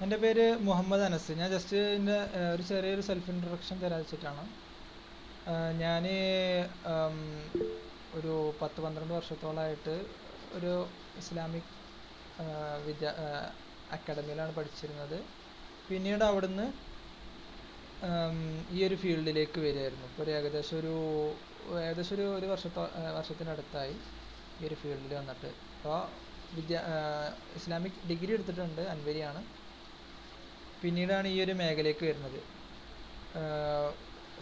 എൻ്റെ പേര് മുഹമ്മദ് അനസ്. ഞാൻ ജസ്റ്റ് എൻ്റെ ഒരു ചെറിയൊരു സെൽഫ് ഇൻട്രൊഡക്ഷൻ തരാൻ വെച്ചിട്ടാണ്. ഞാൻ ഒരു 10-12 വർഷത്തോളമായിട്ട് ഒരു ഇസ്ലാമിക് വിദ്യ അക്കാഡമിയിലാണ് പഠിച്ചിരുന്നത്. പിന്നീട് അവിടുന്ന് ഈ ഒരു ഫീൽഡിലേക്ക് വരികയായിരുന്നു. ഇപ്പോൾ ഏകദേശം ഒരു വർഷത്തിനടുത്തായി ഈ ഒരു ഫീൽഡിൽ വന്നിട്ട്. അപ്പോൾ ഇസ്ലാമിക് ഡിഗ്രി എടുത്തിട്ടുണ്ട്, അൻവരിയാണ്. പിന്നീടാണ് ഈ ഒരു മേഖലയ്ക്ക് വരുന്നത്.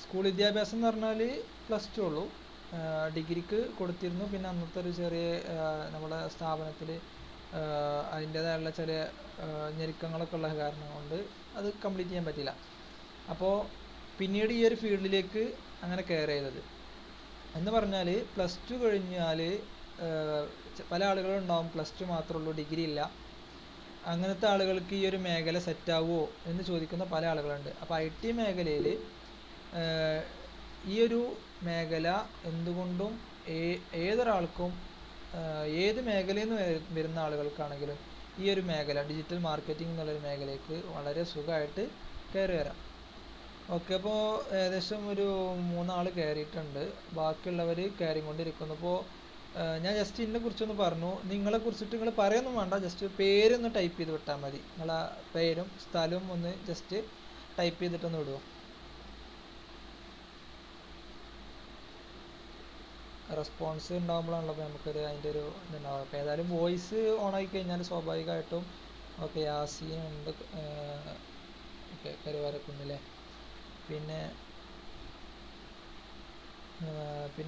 സ്കൂൾ വിദ്യാഭ്യാസം എന്ന് പറഞ്ഞാൽ +2 ഉള്ളൂ. ഡിഗ്രിക്ക് കൊടുത്തിരുന്നു. പിന്നെ അന്നത്തെ ഒരു ചെറിയ നമ്മുടെ സ്ഥാപനത്തിൽ അതിൻ്റേതായുള്ള ചെറിയ ഞെരുക്കങ്ങളൊക്കെ ഉള്ള കാരണം കൊണ്ട് അത് കംപ്ലീറ്റ് ചെയ്യാൻ പറ്റില്ല. അപ്പോൾ പിന്നീട് ഈ ഒരു ഫീൽഡിലേക്ക് അങ്ങനെ കെയർ ചെയ്തത് എന്ന് പറഞ്ഞാൽ, +2 കഴിഞ്ഞാൽ പല ആളുകളും ഉണ്ടാവും +2 മാത്രമേ ഉള്ളൂ, ഡിഗ്രി ഇല്ല. അങ്ങനത്തെ ആളുകൾക്ക് ഈ ഒരു മേഖല സെറ്റാവുമോ എന്ന് ചോദിക്കുന്ന പല ആളുകളുണ്ട്. അപ്പോൾ IT മേഖലയിൽ ഈ ഒരു മേഖല എന്തുകൊണ്ടും ഏതൊരാൾക്കും ഏത് മേഖലയിൽ നിന്ന് വരുന്ന ആളുകൾക്കാണെങ്കിലും ഈ ഒരു മേഖല ഡിജിറ്റൽ മാർക്കറ്റിംഗ് എന്നുള്ളൊരു മേഖലയ്ക്ക് വളരെ സുഖമായിട്ട് കയറി വരാം. ഓക്കെ, അപ്പോൾ ഏകദേശം ഒരു 3 ആൾ കയറിയിട്ടുണ്ട്, ബാക്കിയുള്ളവർ കയറിക്കൊണ്ടിരിക്കുന്നു. അപ്പോൾ ഞാൻ ജസ്റ്റ് ഇതിനെ കുറിച്ചൊന്ന് പറഞ്ഞു. നിങ്ങളെ കുറിച്ചിട്ട് നിങ്ങൾ പറയൊന്നും വേണ്ട, ജസ്റ്റ് പേരൊന്ന് ടൈപ്പ് ചെയ്ത് വിട്ടാൽ മതി. നിങ്ങളെ പേരും സ്ഥലവും ഒന്ന് ജസ്റ്റ് ടൈപ്പ് ചെയ്തിട്ടൊന്ന് വിടുമോ? റെസ്പോൺസ് ഉണ്ടാകുമ്പോഴാണല്ലോ അപ്പോൾ നമുക്കൊരു അതിൻ്റെ ഒരു ഇതുണ്ടാവുക. അപ്പോൾ ഏതായാലും വോയിസ് ഓൺ ആയി കഴിഞ്ഞാൽ സ്വാഭാവികമായിട്ടും ഓക്കെ. യാസീൻ ഉണ്ട്, ഓക്കെ, കരുവാരക്കുണ്ടല്ലേ. പിന്നെ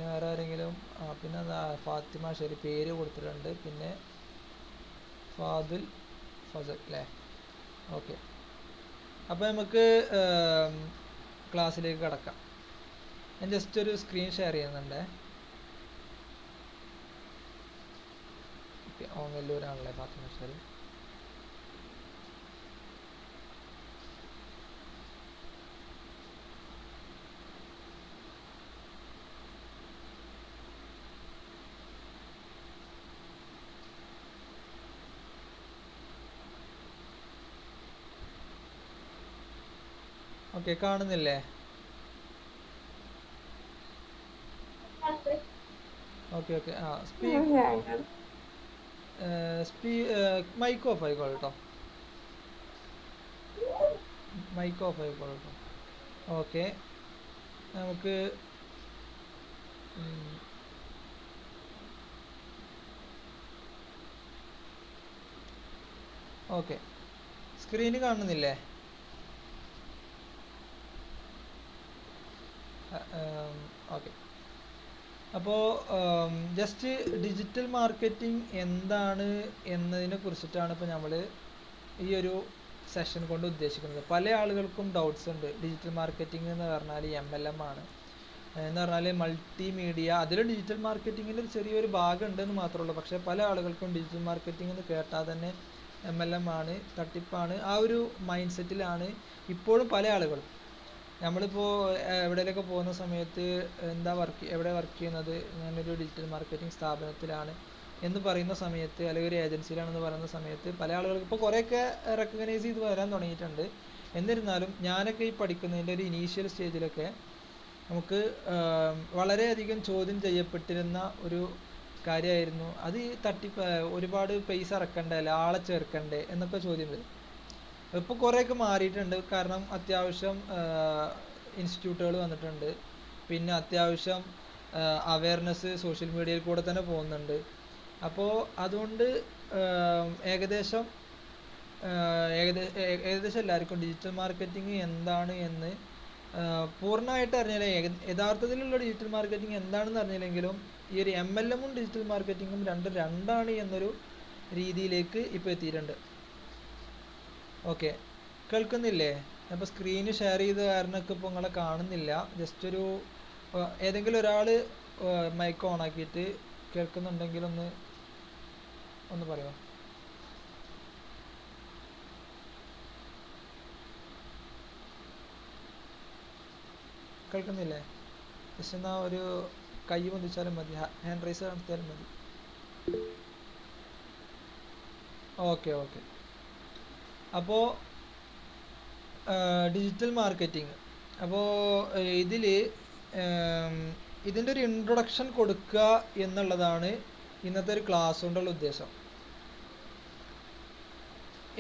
വേറെ ആരെങ്കിലും? പിന്നെ ഫാത്തിമ, ശരി, പേര് കൊടുത്തിട്ടുണ്ട്. പിന്നെ ഫാദൽ അല്ലേ? ഓക്കെ, അപ്പോൾ നമുക്ക് ക്ലാസ്സിലേക്ക് കടക്കാം. ഞാൻ ജസ്റ്റ് ഒരു സ്ക്രീൻ ഷെയർ ചെയ്യുന്നുണ്ട്. ഓക്കെ, ഓങ്ങല്ലൂരാണല്ലേ ഫാത്തിമ? ശരി. ഓക്കെ, കാണുന്നില്ലേ? ഓക്കെ. മൈക്ക് ഓഫ് ആയിക്കോളൂ കേട്ടോ. മൈക്ക് ഓഫ് ആയിക്കോളൂ കേട്ടോ. ഓക്കെ, നമുക്ക് ഓക്കെ, സ്ക്രീന് കാണുന്നില്ലേ? ഓക്കെ, അപ്പോൾ ജസ്റ്റ് ഡിജിറ്റൽ മാർക്കറ്റിംഗ് എന്താണ് എന്നതിനെ കുറിച്ചിട്ടാണ് ഇപ്പോൾ നമ്മൾ ഈ ഒരു സെഷൻ കൊണ്ട് ഉദ്ദേശിക്കുന്നത്. പല ആളുകൾക്കും ഡൗട്ട്സ് ഉണ്ട്. ഡിജിറ്റൽ മാർക്കറ്റിംഗ് എന്ന് പറഞ്ഞാൽ MLM ആണ് എന്ന് പറഞ്ഞാൽ മൾട്ടിമീഡിയ. അതിൽ ഡിജിറ്റൽ മാർക്കറ്റിങ്ങിൻ്റെ ഒരു ചെറിയൊരു ഭാഗം ഉണ്ടെന്ന് മാത്രമേ ഉള്ളൂ. പക്ഷേ പല ആളുകൾക്കും ഡിജിറ്റൽ മാർക്കറ്റിംഗ് എന്ന് കേട്ടാൽ തന്നെ MLM ആണ്, തട്ടിപ്പാണ്, ആ ഒരു മൈൻഡ് സെറ്റിലാണ് ഇപ്പോഴും പല ആളുകളും. നമ്മളിപ്പോൾ എവിടെയൊക്കെ പോകുന്ന സമയത്ത് എവിടെ വർക്ക് ചെയ്യുന്നത്? ഞാനൊരു ഡിജിറ്റൽ മാർക്കറ്റിംഗ് സ്ഥാപനത്തിലാണ് എന്ന് പറയുന്ന സമയത്ത്, അല്ലെങ്കിൽ ഒരു ഏജൻസിയിലാണെന്ന് പറയുന്ന സമയത്ത് പല ആളുകൾക്ക് ഇപ്പോൾ കുറേയൊക്കെ റെക്കഗ്നൈസ് ചെയ്ത് വരാൻ തുടങ്ങിയിട്ടുണ്ട്. എന്നിരുന്നാലും ഞാനൊക്കെ ഈ പഠിക്കുന്നതിൻ്റെ ഒരു ഇനീഷ്യൽ സ്റ്റേജിലൊക്കെ നമുക്ക് വളരെയധികം ചോദ്യം ചെയ്യപ്പെട്ടിരുന്ന ഒരു കാര്യമായിരുന്നു അത്. ഈ തട്ടിപ്പ്, ഒരുപാട് പൈസ ഇറക്കണ്ടേ, ആളെ ചേർക്കണ്ടേ എന്നൊക്കെ ചോദ്യം വരും. ഇപ്പോൾ കുറേയൊക്കെ മാറിയിട്ടുണ്ട്. കാരണം അത്യാവശ്യം ഇൻസ്റ്റിറ്റ്യൂട്ടുകൾ വന്നിട്ടുണ്ട്. പിന്നെ അത്യാവശ്യം അവയർനെസ് സോഷ്യൽ മീഡിയയിൽ കൂടെ തന്നെ പോകുന്നുണ്ട്. അപ്പോൾ അതുകൊണ്ട് ഏകദേശം എല്ലാവർക്കും ഡിജിറ്റൽ മാർക്കറ്റിംഗ് എന്താണ് എന്ന് പൂർണ്ണമായിട്ട് അറിഞ്ഞാലേ, യഥാർത്ഥത്തിലുള്ള ഡിജിറ്റൽ മാർക്കറ്റിംഗ് എന്താണെന്ന് അറിഞ്ഞില്ലെങ്കിലും ഈ ഒരു MLM-ഉം ഡിജിറ്റൽ മാർക്കറ്റിങ്ങും രണ്ടാണ് എന്നൊരു രീതിയിലേക്ക് ഇപ്പോൾ എത്തിയിട്ടുണ്ട്. ഓക്കെ, കേൾക്കുന്നില്ലേ? അപ്പോൾ സ്ക്രീന് ഷെയർ ചെയ്ത കാരണമൊക്കെ ഇപ്പോൾ നിങ്ങളെ കാണുന്നില്ല. ജസ്റ്റ് ഏതെങ്കിലും ഒരാൾ മൈക്ക് ഓൺ ആക്കിയിട്ട് കേൾക്കുന്നുണ്ടെങ്കിൽ ഒന്ന് പറയുമോ? കേൾക്കുന്നില്ലേ? ജസ്റ്റ് എന്നാൽ ഒരു കൈ പൊന്തിച്ചാലും മതി, ഹാൻഡ് റൈസ് നടത്തിയാലും മതി. ഓക്കെ. അപ്പോൾ ഡിജിറ്റൽ മാർക്കറ്റിംഗ്. അപ്പോൾ ഇതിൽ ഇതിൻ്റെ ഒരു ഇൻട്രൊഡക്ഷൻ കൊടുക്കുക എന്നുള്ളതാണ് ഇന്നത്തെ ഒരു ക്ലാസ് കൊണ്ടുള്ള ഉദ്ദേശം.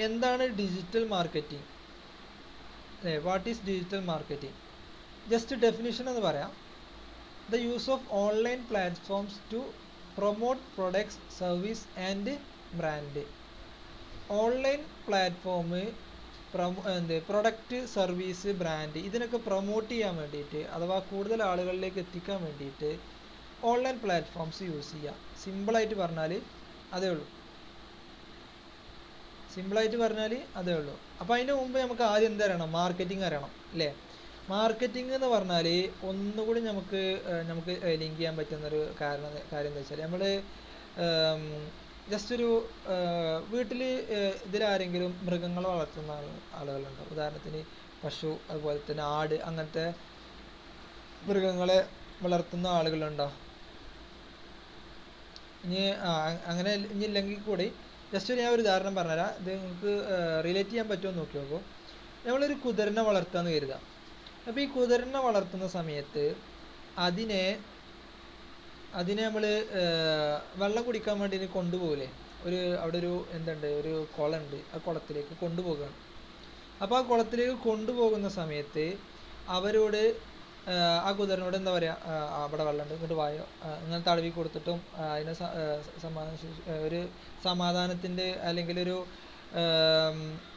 എന്താണ് digital marketing? What is digital marketing? Just definition എന്ന് പറയാം. The use of online platforms to promote products, service and brand. Online platform, product, service, brand ഇതിനൊക്കെ പ്രൊമോട്ട് ചെയ്യാൻ വേണ്ടിയിട്ട് അഥവാ കൂടുതൽ ആളുകളിലേക്ക് എത്തിക്കാൻ വേണ്ടിയിട്ട് ഓൺലൈൻ പ്ലാറ്റ്ഫോംസ് യൂസ് ചെയ്യുക. സിമ്പിളായിട്ട് പറഞ്ഞാൽ അതേ ഉള്ളൂ. അപ്പോൾ അതിന് മുമ്പ് നമുക്ക് ആദ്യം എന്തറിയണം? മാർക്കറ്റിംഗ് അറിയണം അല്ലേ? മാർക്കറ്റിംഗ് എന്ന് പറഞ്ഞാൽ ഒന്നുകൂടി നമുക്ക് ലിങ്ക് ചെയ്യാൻ പറ്റുന്നൊരു കാര്യം എന്താ വെച്ചാൽ, നമ്മൾ ജസ്റ്റ് ഒരു വീട്ടിൽ ഇതിലാരെങ്കിലും മൃഗങ്ങളെ വളർത്തുന്ന ആളുകളുണ്ടോ? ഉദാഹരണത്തിന് പശു, അതുപോലെ തന്നെ ആട്, അങ്ങനത്തെ മൃഗങ്ങളെ വളർത്തുന്ന ആളുകളുണ്ടോ? അങ്ങനെ ഇല്ലെങ്കിൽ കൂടി ജസ്റ്റ് ഞാൻ ഒരു ഉദാഹരണം പറഞ്ഞുതരാം. ഇത് നിങ്ങൾക്ക് റിലേറ്റ് ചെയ്യാൻ പറ്റുമോ എന്ന് നോക്കി നോക്കൂ. നമ്മളൊരു കുതിരനെ വളർത്താമെന്ന് കരുതാം. അപ്പോൾ ഈ കുതിരനെ വളർത്തുന്ന സമയത്ത് അതിനെ നമ്മൾ വെള്ളം കുടിക്കാൻ വേണ്ടി കൊണ്ടുപോകില്ലേ? അവിടെ ഒരു കുളമുണ്ട്, ആ കുളത്തിലേക്ക് കൊണ്ടുപോകുകയാണ്. അപ്പോൾ ആ കുളത്തിലേക്ക് കൊണ്ടുപോകുന്ന സമയത്ത് അവരോട് ആ കുതിരനോട് എന്താ പറയുക, അവിടെ വെള്ളമുണ്ട്, ഇങ്ങോട്ട് വായോ, ഇങ്ങനെ തടവി കൊടുത്തിട്ടും അതിനെ ഒരു സമാധാനത്തിൻ്റെ അല്ലെങ്കിൽ ഒരു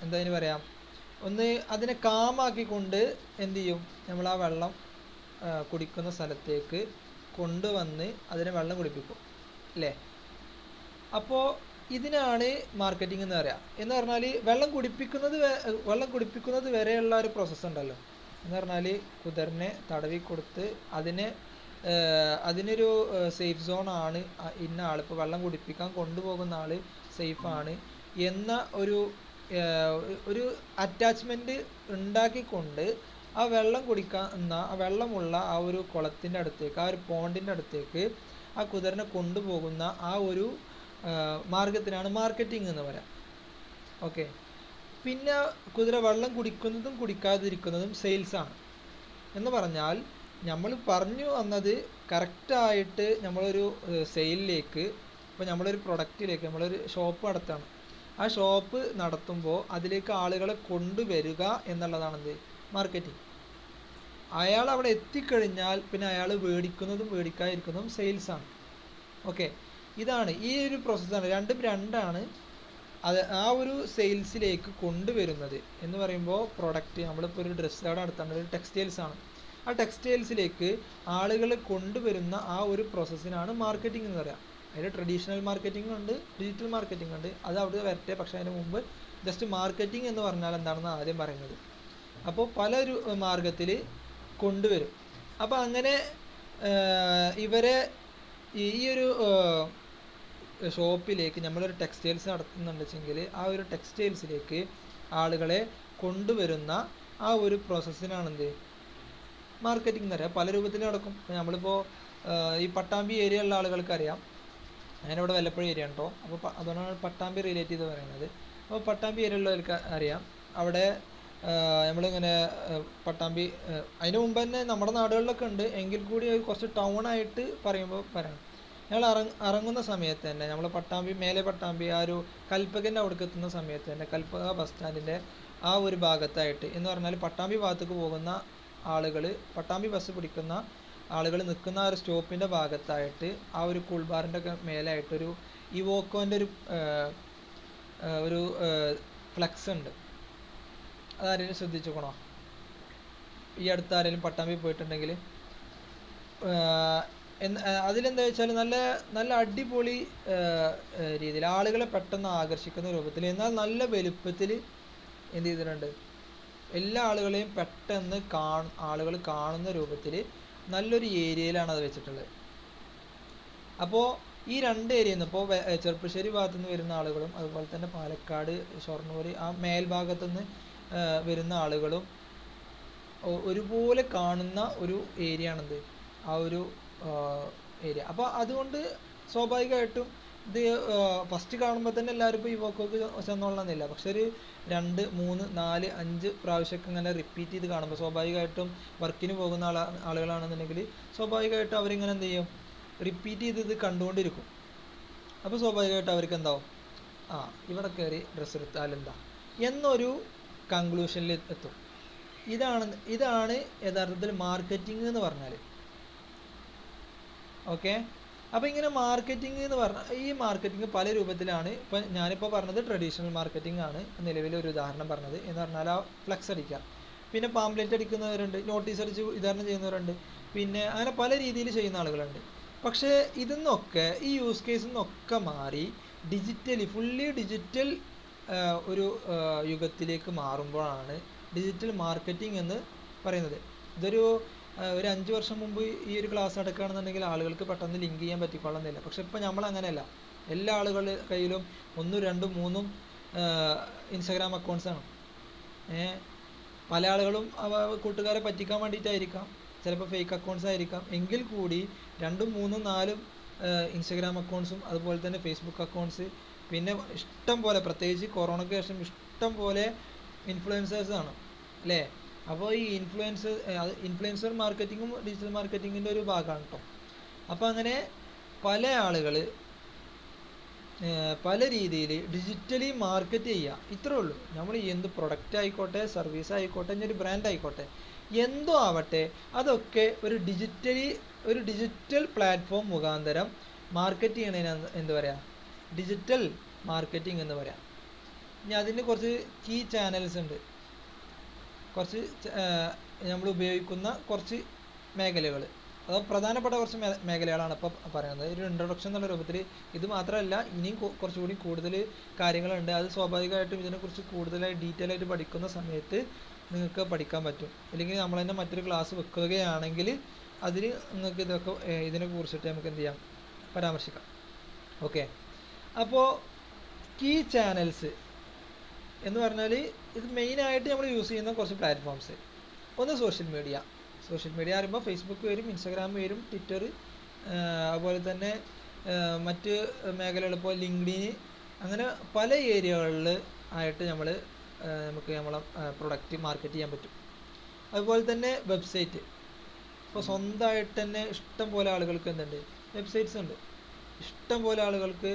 എന്താ അതിന് പറയാം, ഒന്ന് അതിനെ കാമാക്കിക്കൊണ്ട് എന്ത് ചെയ്യും, നമ്മൾ ആ വെള്ളം കുടിക്കുന്ന സ്ഥലത്തേക്ക് കൊണ്ടുവന്ന് അതിനെ വെള്ളം കുടിപ്പിക്കും അല്ലേ? അപ്പോൾ ഇതിനാണ് മാർക്കറ്റിംഗ് എന്ന് പറയുക. എന്ന് പറഞ്ഞാൽ വെള്ളം കുടിപ്പിക്കുന്നത് വരെയുള്ള ഒരു പ്രോസസ്സ് ഉണ്ടല്ലോ. എന്ന് പറഞ്ഞാൽ കുതിരനെ തടവി കൊടുത്ത് അതിനൊരു സേഫ് സോണാണ്, ഇന്ന ആൾ, ഇപ്പോൾ വെള്ളം കുടിപ്പിക്കാൻ കൊണ്ടുപോകുന്ന ആൾ സേഫാണ് എന്ന ഒരു അറ്റാച്ച്മെൻറ്റ് ഉണ്ടാക്കിക്കൊണ്ട് ആ വെള്ളം കുടിക്കുന്ന ആ വെള്ളമുള്ള ആ ഒരു കുളത്തിൻ്റെ അടുത്തേക്ക്, ആ ഒരു പോണ്ടിൻ്റെ അടുത്തേക്ക് ആ കുതിരനെ കൊണ്ടുപോകുന്ന ആ ഒരു മാർഗത്തിനാണ് മാർക്കറ്റിംഗ് എന്ന് പറയാം. ഓക്കെ. പിന്നെ കുതിര വെള്ളം കുടിക്കുന്നതും കുടിക്കാതിരിക്കുന്നതും സെയിൽസാണ്. എന്ന് പറഞ്ഞാൽ നമ്മൾ പറഞ്ഞു വന്നത് കറക്റ്റായിട്ട് നമ്മളൊരു സെയിലിലേക്ക്, ഇപ്പോൾ നമ്മളൊരു പ്രൊഡക്റ്റിലേക്ക്, നമ്മളൊരു ഷോപ്പ് നടത്തുകയാണ്. ആ ഷോപ്പ് നടത്തുമ്പോൾ അതിലേക്ക് ആളുകളെ കൊണ്ടുവരിക എന്നുള്ളതാണെന്ത്? മാർക്കറ്റിംഗ്. അയാൾ അവിടെ എത്തിക്കഴിഞ്ഞാൽ പിന്നെ അയാൾ മേടിക്കുന്നതും മേടിക്കാതിരിക്കുന്നതും സെയിൽസാണ്. ഓക്കെ. ഇതാണ് ഈ ഒരു പ്രോസസ്സാണ്, രണ്ടും രണ്ടാണ്. ആ ഒരു സെയിൽസിലേക്ക് കൊണ്ടുവരുന്നത് എന്ന് പറയുമ്പോൾ പ്രൊഡക്റ്റ്, നമ്മളിപ്പോൾ ഒരു ഡ്രസ്സ് അവിടെ നടത്തുന്നത് ഒരു ടെക്സ്റ്റൈൽസാണ്. ആ ടെക്സ്റ്റൈൽസിലേക്ക് ആളുകളെ കൊണ്ടുവരുന്ന ആ ഒരു പ്രോസസ്സിനാണ് മാർക്കറ്റിംഗ് എന്ന് പറയുക. അതിൽ ട്രഡീഷണൽ മാർക്കറ്റിംഗ് ഉണ്ട്, ഡിജിറ്റൽ മാർക്കറ്റിംഗ് ഉണ്ട്. അത് അവിടെ വരട്ടെ. പക്ഷേ അതിന് മുമ്പ് ജസ്റ്റ് മാർക്കറ്റിംഗ് എന്ന് പറഞ്ഞാൽ എന്താണെന്ന് ആദ്യം പറയുന്നത്. അപ്പോൾ പലൊരു മാർഗത്തിൽ കൊണ്ടുവരും. അപ്പോൾ അങ്ങനെ ഇവരെ ഈ ഒരു ഷോപ്പിലേക്ക് നമ്മളൊരു ടെക്സ്റ്റൈൽസ് നടത്തുന്നുണ്ടെങ്കിൽ ആ ഒരു ടെക്സ്റ്റൈൽസിലേക്ക് ആളുകളെ കൊണ്ടുവരുന്ന ആ ഒരു പ്രോസസ്സിനാണെന്ത്? മാർക്കറ്റിംഗ് എന്ന് പറയുക. പല രൂപത്തിൽ നടക്കും. നമ്മളിപ്പോൾ ഈ പട്ടാമ്പി ഏരിയ ഉള്ള ആളുകൾക്ക് അറിയാം. ഞാനിവിടെ വല്ലപ്പുഴ ഏരിയ ഉണ്ടോ, അപ്പോൾ അതുകൊണ്ടാണ് പട്ടാമ്പി റിലേറ്റ് ചെയ്ത് പറയുന്നത്. അപ്പോൾ പട്ടാമ്പി ഏരിയ ഉള്ളവർക്ക് അറിയാം, അവിടെ നമ്മളിങ്ങനെ പട്ടാമ്പി അതിന് മുമ്പ് തന്നെ നമ്മുടെ നാടുകളിലൊക്കെ ഉണ്ട്, എങ്കിൽ കൂടി കുറച്ച് ടൗണായിട്ട് പറയുമ്പോൾ പറയണം. ഞങ്ങൾ ഇറങ്ങുന്ന സമയത്ത് തന്നെ നമ്മൾ മേലെ പട്ടാമ്പി ആ ഒരു കൽപ്പകൻ്റെ അവിടേക്ക് എത്തുന്ന സമയത്ത് തന്നെ കൽപ്പക ബസ് സ്റ്റാൻഡിൻ്റെ ആ ഒരു ഭാഗത്തായിട്ട്, എന്ന് പറഞ്ഞാൽ പട്ടാമ്പി ഭാഗത്തേക്ക് പോകുന്ന ആളുകൾ, പട്ടാമ്പി ബസ് പിടിക്കുന്ന ആളുകൾ നിൽക്കുന്ന ആ ഒരു സ്റ്റോപ്പിൻ്റെ ഭാഗത്തായിട്ട് ആ ഒരു കൂൾബാറിൻ്റെ ഒക്കെ മേലായിട്ടൊരു ഇവോക്കോൻ്റെ ഒരു ഫ്ലെക്സ് ഉണ്ട്. അതാരെങ്കിലും ശ്രദ്ധിച്ചോക്കണോ? ഈ അടുത്ത് ആരെങ്കിലും പട്ടാമ്പി പോയിട്ടുണ്ടെങ്കിൽ അതിലെന്താ വെച്ചാൽ നല്ല നല്ല അടിപൊളി രീതിയിൽ ആളുകളെ പെട്ടെന്ന് ആകർഷിക്കുന്ന രൂപത്തിൽ, എന്നാൽ നല്ല വലുപ്പത്തിൽ എന്ത് ചെയ്തിട്ടുണ്ട്, എല്ലാ ആളുകളെയും പെട്ടെന്ന് ആളുകൾ കാണുന്ന രൂപത്തിൽ നല്ലൊരു ഏരിയയിലാണ് അത് വെച്ചിട്ടുള്ളത്. അപ്പോൾ ഈ രണ്ട് ഏരിയയിൽ നിന്ന്, ഇപ്പോൾ ചെറുപ്പശ്ശേരി ഭാഗത്തുനിന്ന് വരുന്ന ആളുകളും അതുപോലെ തന്നെ പാലക്കാട്, ഷൊർണൂർ ആ മേൽഭാഗത്തുനിന്ന് വരുന്ന ആളുകളും ഒരുപോലെ കാണുന്ന ഒരു ഏരിയ ആണെന്ത്, ആ ഒരു ഏരിയ. അപ്പോൾ അതുകൊണ്ട് സ്വാഭാവികമായിട്ടും ഇത് ഫസ്റ്റ് കാണുമ്പോൾ തന്നെ എല്ലാവരും ഇപ്പോൾ ഈ വോക്കോക്ക് ചെന്നോളണമെന്നില്ല. പക്ഷെ ഒരു 2, 3, 4, 5 പ്രാവശ്യമൊക്കെ ഇങ്ങനെ റിപ്പീറ്റ് ചെയ്ത് കാണുമ്പോൾ സ്വാഭാവികമായിട്ടും വർക്കിന് പോകുന്ന ആളുകളാണെന്നുണ്ടെങ്കിൽ സ്വാഭാവികമായിട്ടും അവരിങ്ങനെ എന്ത് ചെയ്യും, റിപ്പീറ്റ് ചെയ്ത് ഇത് കണ്ടുകൊണ്ടിരിക്കും. അപ്പോൾ സ്വാഭാവികമായിട്ടും അവർക്ക് എന്താവും, ഇവിടെ കയറി ഡ്രസ്സ് എടുത്താൽ എന്താ എന്നൊരു കൺക്ലൂഷനിൽ എത്തും. ഇതാണ് യഥാർത്ഥത്തിൽ മാർക്കറ്റിംഗ് എന്ന് പറഞ്ഞാൽ. ഓക്കെ, അപ്പോൾ ഇങ്ങനെ മാർക്കറ്റിംഗ് എന്ന് പറഞ്ഞാൽ ഈ മാർക്കറ്റിംഗ് പല രൂപത്തിലാണ്. ഇപ്പം ഞാനിപ്പോൾ പറഞ്ഞത് ട്രഡീഷണൽ മാർക്കറ്റിംഗ് ആണ് നിലവിൽ ഒരു ഉദാഹരണം പറഞ്ഞത്. എന്ന് പറഞ്ഞാൽ ആ ഫ്ലെക്സ് അടിക്കുക, പിന്നെ പാംപ്ലെറ്റ് അടിക്കുന്നവരുണ്ട്, നോട്ടീസ് അടിച്ച് വിതരണം ചെയ്യുന്നവരുണ്ട്, പിന്നെ അങ്ങനെ പല രീതിയിൽ ചെയ്യുന്ന ആളുകളുണ്ട്. പക്ഷേ ഇതിന്നൊക്കെ ഈ യൂസ് കേസിൽ നിന്നൊക്കെ മാറി ഫുള്ളി ഡിജിറ്റൽ ഒരു യുഗത്തിലേക്ക് മാറുമ്പോഴാണ് ഡിജിറ്റൽ മാർക്കറ്റിംഗ് എന്ന് പറയുന്നത്. ഇതൊരു 5 വർഷം മുമ്പ് ഈ ഒരു ക്ലാസ് നടക്കുകയാണെന്നുണ്ടെങ്കിൽ ആളുകൾക്ക് പെട്ടെന്ന് ലിങ്ക് ചെയ്യാൻ പറ്റിക്കൊള്ളുന്നില്ല. പക്ഷെ ഇപ്പം നമ്മൾ അങ്ങനെയല്ല. എല്ലാ ആളുകളുടെ കയ്യിലും 1, 2, 3 ഇൻസ്റ്റഗ്രാം അക്കൗണ്ട്സാണ്. പല ആളുകളും കൂട്ടുകാരെ പറ്റിക്കാൻ വേണ്ടിയിട്ടായിരിക്കാം, ചിലപ്പോൾ ഫേക്ക് അക്കൗണ്ട്സ് ആയിരിക്കാം. എങ്കിൽ കൂടി 2, 3, 4 ഇൻസ്റ്റഗ്രാം അക്കൗണ്ട്സും അതുപോലെ തന്നെ ഫേസ്ബുക്ക് അക്കൗണ്ട്സ്, പിന്നെ ഇഷ്ടം പോലെ, പ്രത്യേകിച്ച് കൊറോണയ്ക്ക് ശേഷം ഇഷ്ടം പോലെ ഇൻഫ്ലുവൻസേഴ്സാണ് അല്ലേ. അപ്പോൾ ഈ ഇൻഫ്ലുവൻസർ മാർക്കറ്റിങ്ങും ഡിജിറ്റൽ മാർക്കറ്റിങ്ങിൻ്റെ ഒരു ഭാഗമാണ് കേട്ടോ. അപ്പോൾ അങ്ങനെ പല ആളുകൾ പല രീതിയിൽ ഡിജിറ്റലി മാർക്കറ്റ് ചെയ്യുക, ഇത്രേ ഉള്ളൂ. നമ്മൾ എന്ത് പ്രൊഡക്റ്റ് ആയിക്കോട്ടെ, സർവീസ് ആയിക്കോട്ടെ, ഇനി ഒരു ബ്രാൻഡ് ആയിക്കോട്ടെ, എന്തോ ആവട്ടെ, അതൊക്കെ ഒരു ഡിജിറ്റൽ പ്ലാറ്റ്ഫോം മുഖാന്തരം മാർക്കറ്റ് ചെയ്യണതിന് എന്ത് പറയാം, ഡിജിറ്റൽ മാർക്കറ്റിംഗ് എന്ന് പറയാം. ഇനി അതിന് കുറച്ച് കീ ചാനൽസ് ഉണ്ട്, കുറച്ച് നമ്മൾ ഉപയോഗിക്കുന്ന കുറച്ച് മേഖലകൾ, അത് പ്രധാനപ്പെട്ട കുറച്ച് മേഖലകളാണ് ഇപ്പോൾ പറയുന്നത്. ഒരു ഇൻട്രൊഡക്ഷൻ എന്നുള്ള രൂപത്തിൽ. ഇത് മാത്രമല്ല, ഇനിയും കുറച്ചുകൂടി കൂടുതൽ കാര്യങ്ങളുണ്ട്. അത് സ്വാഭാവികമായിട്ടും ഇതിനെക്കുറിച്ച് കൂടുതലായി ഡീറ്റെയിൽ ആയിട്ട് പഠിക്കുന്ന സമയത്ത് നിങ്ങൾക്ക് പഠിക്കാൻ പറ്റും. അല്ലെങ്കിൽ നമ്മൾ തന്നെ മറ്റൊരു ക്ലാസ് വെക്കുകയാണെങ്കിൽ അതിൽ നിങ്ങൾക്ക് ഇതിനെ കുറിച്ചിട്ട് നമുക്ക് എന്ത് ചെയ്യാം, പരാമർശിക്കാം. ഓക്കെ, അപ്പോൾ കീ ചാനൽസ് എന്ന് പറഞ്ഞാൽ ഇത് മെയിനായിട്ട് നമ്മൾ യൂസ് ചെയ്യുന്ന കുറച്ച് പ്ലാറ്റ്ഫോംസ്. ഒന്ന് സോഷ്യൽ മീഡിയ പറയുമ്പോൾ ഫേസ്ബുക്ക് വരും, ഇൻസ്റ്റാഗ്രാം വരും, ട്വിറ്റർ, അതുപോലെ തന്നെ മറ്റ് മേഖലകൾ, ഇപ്പോൾ ലിങ്ക്ഡിൻ, അങ്ങനെ പല ഏരിയകളിൽ ആയിട്ട് നമുക്ക് നമ്മളെ പ്രൊഡക്റ്റ് മാർക്കറ്റ് ചെയ്യാൻ പറ്റും. അതുപോലെ തന്നെ വെബ്സൈറ്റ്, ഇപ്പോൾ സ്വന്തമായിട്ട് തന്നെ ഇഷ്ടം പോലെ ആളുകൾക്ക് എന്തുണ്ട്, വെബ്സൈറ്റ്സ് ഉണ്ട്. ഇഷ്ടം പോലെ ആളുകൾക്ക്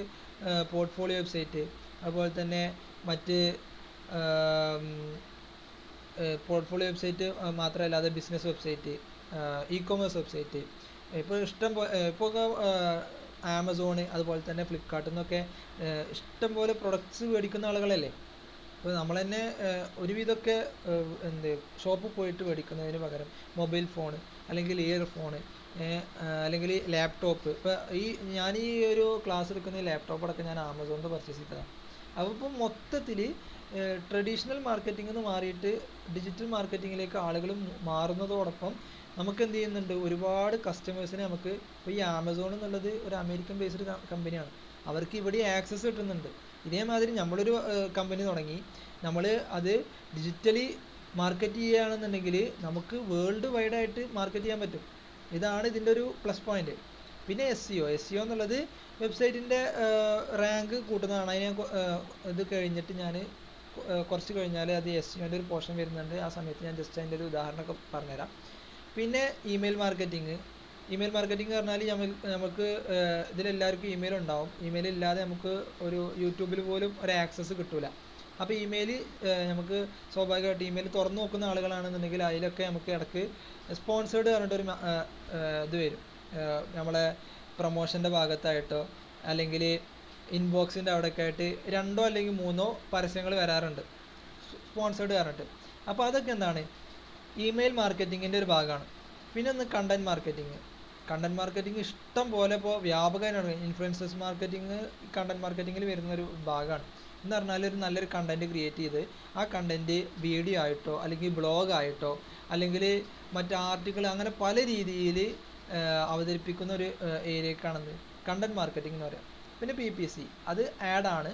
പോർട്ട്ഫോളിയോ വെബ്സൈറ്റ്, അതുപോലെ തന്നെ മറ്റ് പോർട്ട്ഫോളിയോ വെബ്സൈറ്റ് മാത്രമല്ല, അത് ബിസിനസ് വെബ്സൈറ്റ്, ഇ-കൊമേഴ്സ് വെബ്സൈറ്റ്, ഇപ്പോൾ ആമസോൺ, അതുപോലെ തന്നെ ഫ്ലിപ്കാർട്ടിൽ നിന്നൊക്കെ ഇഷ്ടം പോലെ പ്രൊഡക്ട്സ് മേടിക്കുന്ന ആളുകളല്ലേ. അപ്പോൾ നമ്മൾ തന്നെ ഒരുവിധമൊക്കെ ഷോപ്പിൽ പോയിട്ട് മേടിക്കുന്നതിന് പകരം മൊബൈൽ ഫോൺ, അല്ലെങ്കിൽ ഇയർഫോൺ, അല്ലെങ്കിൽ ലാപ്ടോപ്പ്. ഇപ്പോൾ ഞാൻ ഈ ഒരു ക്ലാസ് എടുക്കുന്ന ലാപ്ടോപ്പ് അടക്കം ഞാൻ ആമസോണിൽ പർച്ചേസ് ചെയ്തതാണ്. അപ്പോൾ ഇപ്പോൾ മൊത്തത്തിൽ ട്രഡീഷണൽ മാർക്കറ്റിംഗ് എന്ന് മാറിയിട്ട് ഡിജിറ്റൽ മാർക്കറ്റിങ്ങിലേക്ക് ആളുകൾ മാറുന്നതോടൊപ്പം നമുക്ക് എന്ത് ചെയ്യുന്നുണ്ട്, ഒരുപാട് കസ്റ്റമേഴ്സിനെ നമുക്ക്, ഇപ്പോൾ ഈ ആമസോൺ എന്നുള്ളത് ഒരു അമേരിക്കൻ ബേസ്ഡ് കമ്പനിയാണ്, അവർക്ക് ഇവിടെ ആക്സസ് കിട്ടുന്നുണ്ട്. ഇതേമാതിരി നമ്മളൊരു കമ്പനി തുടങ്ങി നമ്മൾ അത് ഡിജിറ്റലി മാർക്കറ്റ് ചെയ്യുകയാണെന്നുണ്ടെങ്കിൽ നമുക്ക് വേൾഡ് വൈഡായിട്ട് മാർക്കറ്റ് ചെയ്യാൻ പറ്റും. ഇതാണ് ഇതിൻ്റെ ഒരു പ്ലസ് പോയിന്റ്. പിന്നെ SEO എന്നുള്ളത് വെബ്സൈറ്റിൻ്റെ റാങ്ക് കൂട്ടുന്നതാണ്. അതിനെ ഇത് കഴിഞ്ഞിട്ട് ഞാൻ കുറച്ച് കഴിഞ്ഞാൽ അത് SEOൻ്റെ ഒരു പോർഷൻ വരുന്നുണ്ട്. ആ സമയത്ത് ഞാൻ ജസ്റ്റ് അതിൻ്റെ ഒരു ഉദാഹരണമൊക്കെ പറഞ്ഞുതരാം. പിന്നെ ഇമെയിൽ മാർക്കറ്റിംഗ് പറഞ്ഞാൽ നമുക്ക് ഇതിലെല്ലാവർക്കും ഇമെയിൽ ഉണ്ടാവും. ഇമെയിൽ ഇല്ലാതെ നമുക്ക് ഒരു യൂട്യൂബിൽ പോലും ഒരു ആക്സസ് കിട്ടില്ല. അപ്പോൾ ഇമെയിൽ നമുക്ക് സ്വാഭാവികമായിട്ട് ഇമെയിൽ തുറന്നു നോക്കുന്ന ആളുകളാണെന്നുണ്ടെങ്കിൽ അതിലൊക്കെ നമുക്ക് ഇടയ്ക്ക് സ്പോൺസേർഡ് പറഞ്ഞിട്ടൊരു ഇത് വരും, നമ്മളെ പ്രൊമോഷൻ്റെ ഭാഗത്തായിട്ടോ അല്ലെങ്കിൽ ഇൻബോക്സിൻ്റെ അവിടെയൊക്കെ ആയിട്ട് 2 അല്ലെങ്കിൽ 3 പരസ്യങ്ങൾ വരാറുണ്ട് സ്പോൺസേർഡ് പറഞ്ഞിട്ട്. അപ്പോൾ അതൊക്കെ എന്താണ്, ഇമെയിൽ മാർക്കറ്റിങ്ങിൻ്റെ ഒരു ഭാഗമാണ്. പിന്നെ ഒന്ന് കണ്ടൻറ് മാർക്കറ്റിംഗ് ഇഷ്ടം പോലെ ഇപ്പോൾ വ്യാപകമാണ്. ഇൻഫ്ലുവൻസേഴ്സ് മാർക്കറ്റിംഗ് കണ്ടൻറ് മാർക്കറ്റിങ്ങിൽ വരുന്നൊരു ഭാഗമാണ്. എന്ന് പറഞ്ഞാൽ ഒരു നല്ലൊരു കണ്ടൻറ്റ് ക്രിയേറ്റ് ചെയ്ത് ആ കണ്ടൻറ്റ് വീഡിയോ ആയിട്ടോ അല്ലെങ്കിൽ ബ്ലോഗായിട്ടോ അല്ലെങ്കിൽ മറ്റ് ആർട്ടിക്കിൾ, അങ്ങനെ പല രീതിയിൽ അവതരിപ്പിക്കുന്ന ഒരു ഏരിയക്കാണെന്ന് കണ്ടൻറ് മാർക്കറ്റിംഗ് എന്ന് പറയാം. പിന്നെ PPC, അത് ആഡാണ്.